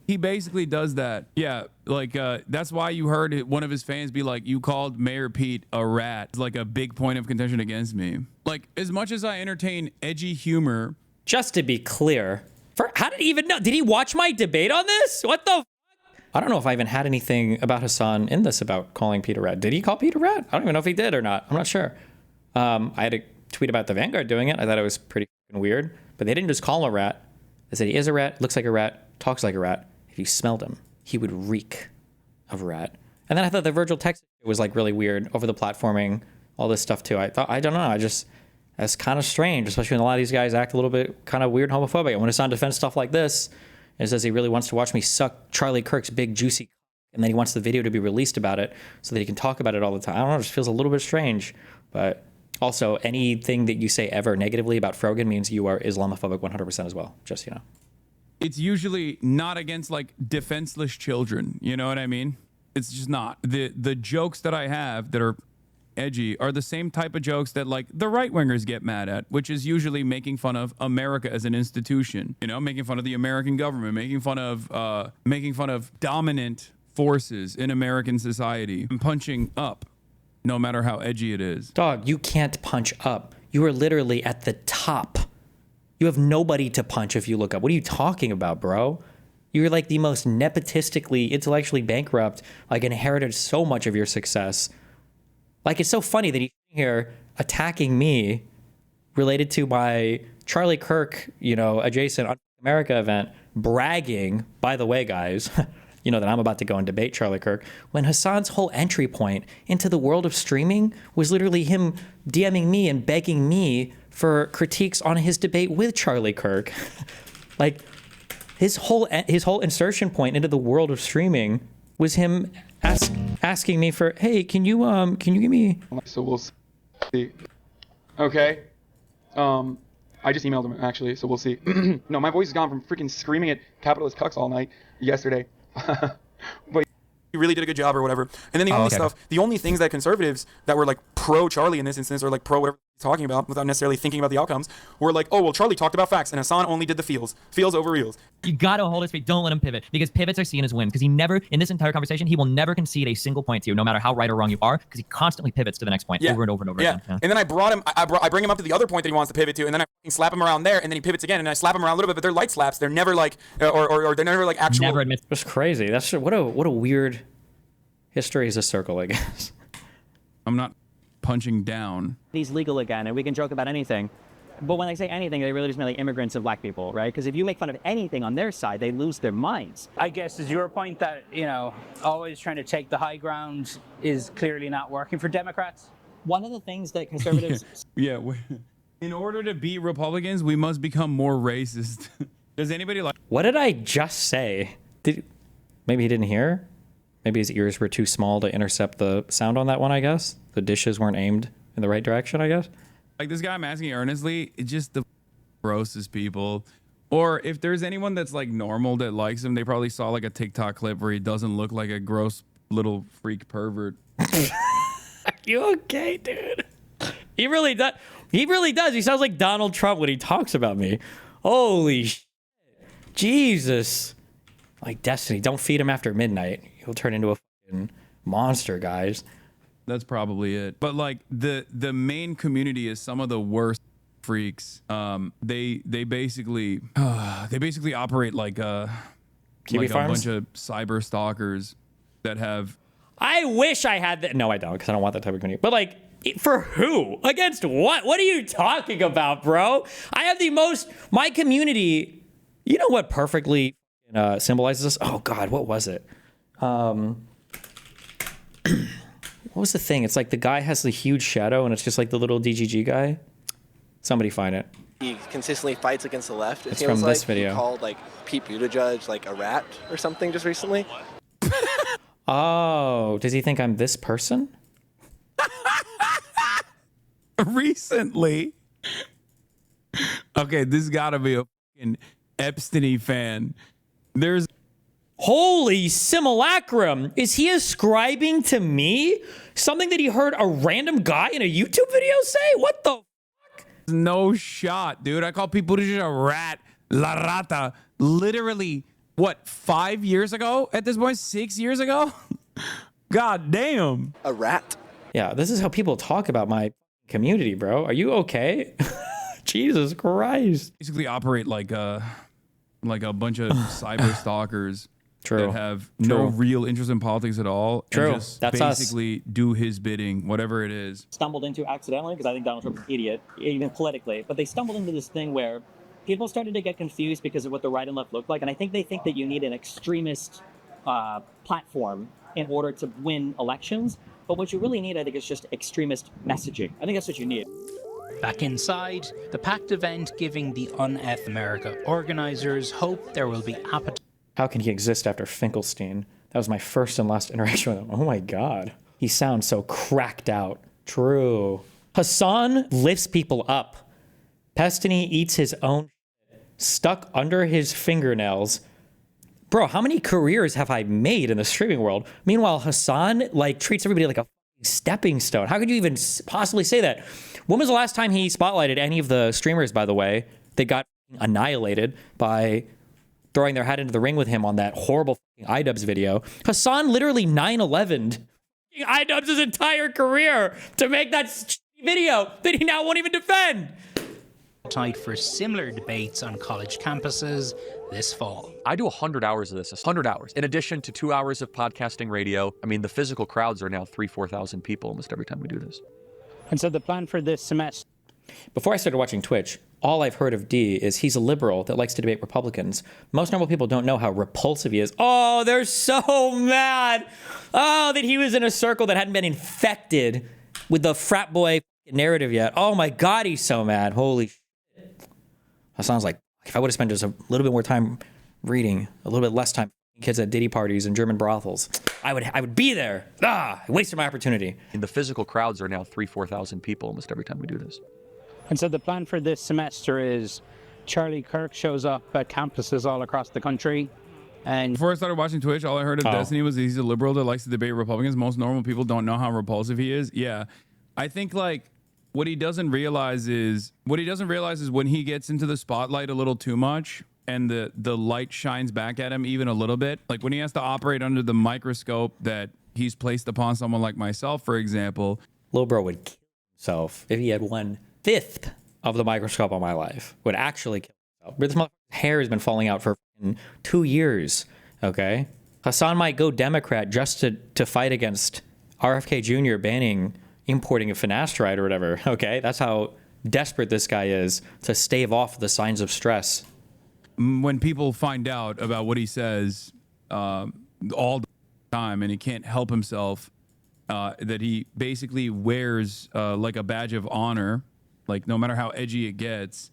He basically does that. Yeah, like that's why you heard one of his fans be like, you called Mayor Pete a rat. It's like a big point of contention against me. Like, as much as I entertain edgy humor. Just to be clear, how did he even know? Did he watch my debate on this? What the I don't know if I even had anything about Hasan in this about calling Pete a rat. Did he call Pete a rat? I don't even know if he did or not. I'm not sure. I had a tweet about the Vanguard doing it. I thought it was pretty weird. But they didn't just call him a rat. They said he is a rat, looks like a rat, talks like a rat. If you smelled him, he would reek of rat. And then I thought the Virgil text was like really weird, over the platforming, all this stuff too. I don't know. That's kind of strange, especially when a lot of these guys act a little bit kind of weird and homophobic. And when Hasan defends stuff like this, it says he really wants to watch me suck Charlie Kirk's big juicy, and then he wants the video to be released about it so that he can talk about it all the time. I don't know, it just feels a little bit strange. But also, anything that you say ever negatively about Frogan means you are Islamophobic 100% as well, just, you know. It's usually not against like defenseless children. You know what I mean? It's just not. The jokes that I have that are edgy are the same type of jokes that like the right wingers get mad at, which is usually making fun of America as an institution, you know, making fun of the American government, making fun of dominant forces in American society, and punching up no matter how edgy it is. Dog, you can't punch up. You are literally at the top. You have nobody to punch if you look up. What are you talking about, bro? You're like the most nepotistically, intellectually bankrupt, like inherited so much of your success. Like, it's so funny that he's here attacking me related to my Charlie Kirk, you know, adjacent America event, bragging, by the way, guys, you know, that I'm about to go and debate Charlie Kirk, when Hasan's whole entry point into the world of streaming was literally him DMing me and begging me for critiques on his debate with Charlie Kirk. Like, his whole insertion point into the world of streaming was him asking me for, hey, can you give me? So we'll see. Okay. I just emailed him actually, so we'll see. No, my voice is gone from freaking screaming at capitalist cucks all night yesterday. But he really did a good job or whatever. And then the only stuff, the only things that conservatives that were like pro Charlie in this instance, or like pro whatever he's talking about without necessarily thinking about the outcomes, were like, oh, well, Charlie talked about facts and Hasan only did the feels over reels. You gotta hold his feet. Don't let him pivot, because pivots are seen as wins. Because he never, in this entire conversation, he will never concede a single point to you, no matter how right or wrong you are, because he constantly pivots to the next point over and over and over again. Yeah. And then I brought him, I bring him up to the other point that he wants to pivot to, and then I slap him around there, and then he pivots again, and I slap him around a little bit, but they're light slaps. They're never like, or they're never like actual. Never admit. That's crazy. That's what a weird history is a circle, I guess. I'm not punching down. He's legal again, and we can joke about anything. But when they say anything, they really just mean like immigrants and black people, right? Because if you make fun of anything on their side, they lose their minds. I guess is your point that, you know, always trying to take the high ground is clearly not working for Democrats? One of the things that conservatives... Yeah, in order to beat Republicans, we must become more racist. Does anybody like... What did I just say? Maybe he didn't hear? Maybe his ears were too small to intercept the sound on that one, I guess. The dishes weren't aimed in the right direction, I guess. Like this guy I'm asking earnestly, it's just the grossest people. Or if there's anyone that's like normal that likes him, they probably saw like a TikTok clip where he doesn't look like a gross little freak pervert. You okay, dude? He really does. He really does. He sounds like Donald Trump when he talks about me. Holy shit. Jesus. Like Destiny, don't feed him after midnight. He'll turn into a fucking monster, guys. That's probably it. But like the main community is some of the worst freaks. They basically operate like a bunch of cyber stalkers that have. I wish I had that. No, I don't, because I don't want that type of community. But like, for who? Against what? What are you talking about, bro? I have the most. My community. You know what perfectly symbolizes us? Oh God, what was it? What was the thing? It's like the guy has the huge shadow, and it's just like the little DGG guy. Somebody find it. He consistently fights against the left. It It's feels from this like video. He called like Pete Buttigieg like a rat or something just recently. Oh, does he think I'm this person? Recently. Okay, this gotta be a fucking Epstein fan. There's. Holy simulacrum! Is he ascribing to me something that he heard a random guy in a YouTube video say? What the fuck? No shot, dude. I call people just a rat, la rata. Literally, what, 5 years ago at this point? 6 years ago? God damn. A rat? Yeah, this is how people talk about my community, bro. Are you okay? Jesus Christ. Basically operate like a bunch of cyber stalkers. True. That have no real interest in politics at all. True. And just That's basically do his bidding, whatever it is. Stumbled into accidentally, because I think Donald Trump's an idiot, even politically, but they stumbled into this thing where people started to get confused because of what the right and left looked like, and I think they think that you need an extremist platform in order to win elections, but what you really need, I think, is just extremist messaging. I think that's what you need. Back inside, the packed event giving the Uneth America organizers hope there will be appetite. How can he exist after Finkelstein? That was my first and last interaction with him. Oh my God. He sounds so cracked out. True. Hasan lifts people up. Pestany eats his own shit, stuck under his fingernails. Bro, how many careers have I made in the streaming world? Meanwhile, Hasan like treats everybody like a stepping stone. How could you even possibly say that? When was the last time he spotlighted any of the streamers, by the way, that got annihilated by throwing their hat into the ring with him on that horrible iDubbbz video? Hasan literally 9/11'd iDubbbz his entire career to make that video that he now won't even defend. Tight for similar debates on college campuses this fall. I do 100 hours of this, 100 hours, in addition to 2 hours of podcasting radio. I mean, the physical crowds are now 4,000 people almost every time we do this. And so the plan for this semester. Before I started watching Twitch, all I've heard of D is he's a liberal that likes to debate Republicans. Most normal people don't know how repulsive he is. Oh, they're so mad. Oh, that he was in a circle that hadn't been infected with the frat boy narrative yet. Oh my God, he's so mad. Holy shit. Hasan's like, if I would have spent just a little bit more time reading, a little bit less time kids at Diddy parties and German brothels, I would be there. I wasted my opportunity. And the physical crowds are now 4,000 people almost every time we do this. And so the plan for this semester is Charlie Kirk shows up at campuses all across the country. And before I started watching Twitch, all I heard of Destiny was he's a liberal that likes to debate Republicans. Most normal people don't know how repulsive he is. Yeah. I think like what he doesn't realize is when he gets into the spotlight a little too much and the light shines back at him even a little bit, like when he has to operate under the microscope that he's placed upon someone like myself, for example. Lil bro would kill himself if he had 1/5 of the microscope on my life. Would actually kill himself. But this motherfucker's hair has been falling out for 2 years, okay? Hasan might go Democrat just to fight against RFK Jr. banning importing of finasteride or whatever, okay? That's how desperate this guy is to stave off the signs of stress. When people find out about what he says all the time and he can't help himself, that he basically wears like a badge of honor, like no matter how edgy it gets,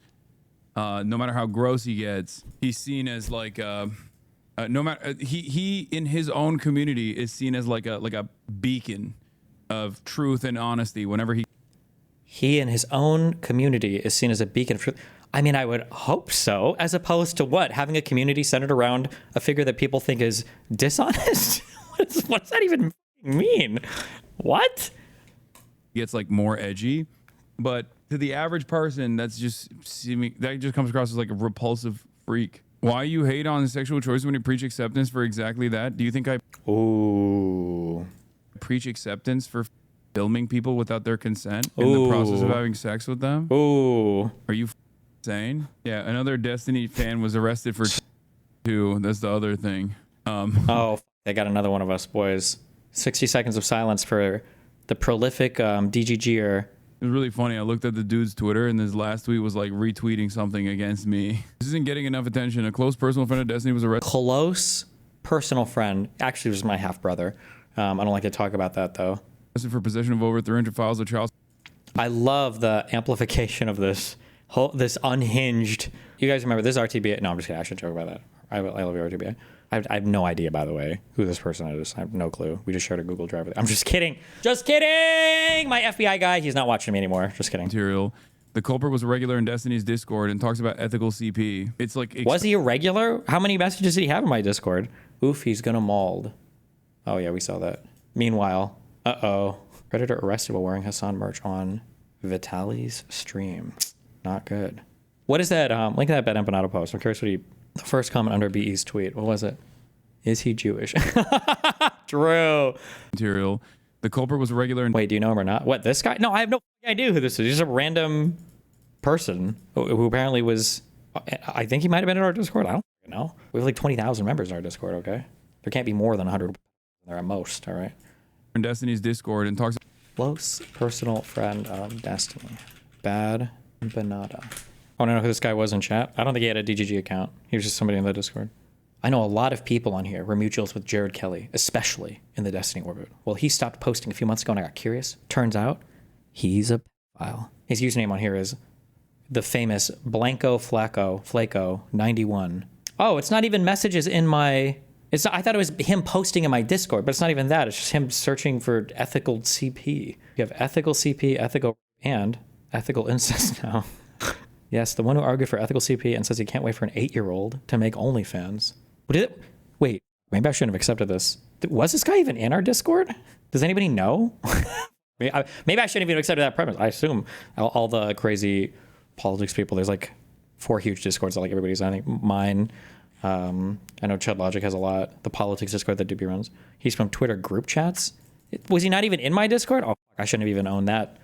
no matter how gross he gets, he's seen as like no matter he in his own community is seen as like a beacon of truth and honesty. Whenever he in his own community is seen as a beacon of truth. I mean, I would hope so, as opposed to what? Having a community centered around a figure that people think is dishonest? What does that even mean? What? Gets like more edgy, but to the average person, that just comes across as like a repulsive freak. Why you hate on sexual choice when you preach acceptance for exactly that? Do you think I preach acceptance for filming people without their consent in the process of having sex with them? Are you insane? Yeah, another Destiny fan was arrested for too. That's the other thing. They got another one of us, boys. 60 seconds of silence for the prolific DGGer. It was really funny. I looked at the dude's Twitter, and his last tweet was like retweeting something against me. This isn't getting enough attention. A close personal friend of Destiny was arrested. Close personal friend. Actually, was my half brother. I don't like to talk about that though. For possession of over 300 files of child. I love the amplification of this unhinged. You guys remember this RTBA? No, I'm just kidding. I should joke about that. I love your RTBA. I have no idea, by the way, who this person is. I have no clue. We just shared a Google Drive with. I'm just kidding. Just kidding. My FBI guy. He's not watching me anymore. Just kidding. Material. The culprit was a regular in Destiny's Discord and talks about ethical CP. It's like was he a regular? How many messages did he have in my Discord? Oof, he's gonna mauled. Oh yeah, we saw that. Meanwhile, Predator arrested while wearing Hasan merch on Vitaly's stream. Not good. What is that? Link that Bet Empanado post. I'm curious what the first comment under BE's tweet. What was it? Is he Jewish? True. Material. The culprit was a regular. Wait, do you know him or not? What, this guy? No, I have no idea who this is. He's just a random person who apparently was. I think he might have been in our Discord. I don't know. We have like 20,000 members in our Discord. Okay, there can't be more than 100 there at most. All right. In Destiny's Discord and talks. Close personal friend of Destiny. Bad Banada. I want to know who this guy was in chat. I don't think he had a DGG account. He was just somebody in the Discord. I know a lot of people on here were mutuals with Jared Kelly, especially in the Destiny orbit. Well, he stopped posting a few months ago and I got curious. Turns out he's a pedophile. His username on here is the famous Blanco Flaco 91. Oh, it's not even messages in my... I thought it was him posting in my Discord, but it's not even that. It's just him searching for ethical CP. You have ethical CP, ethical incest now. Yes, the one who argued for ethical CP and says he can't wait for an 8-year-old to make OnlyFans. Wait, Maybe I shouldn't have accepted this. Was this guy even in our Discord? Does anybody know? Maybe I shouldn't even have accepted that premise. I assume all the crazy politics people, there's like 4 huge Discords that like everybody's on. I think mine, I know Chud Logic has a lot. The politics Discord that DP runs. He's from Twitter group chats. Was he not even in my Discord? Oh, I shouldn't have even owned that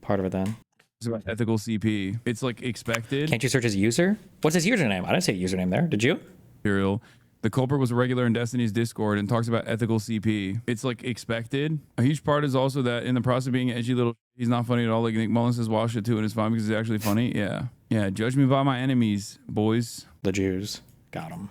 part of it then. It's about ethical CP. It's like expected. Can't you search his user? What's his username? I didn't say username there. Did you? Material. The culprit was a regular in Destiny's Discord and talks about ethical CP. It's like expected. A huge part is also that in the process of being an edgy little, he's not funny at all. Like Nick Mullen says wild shit too, and it's fine because he's actually funny. Yeah. Yeah. Judge me by my enemies, boys. The Jews. Got him.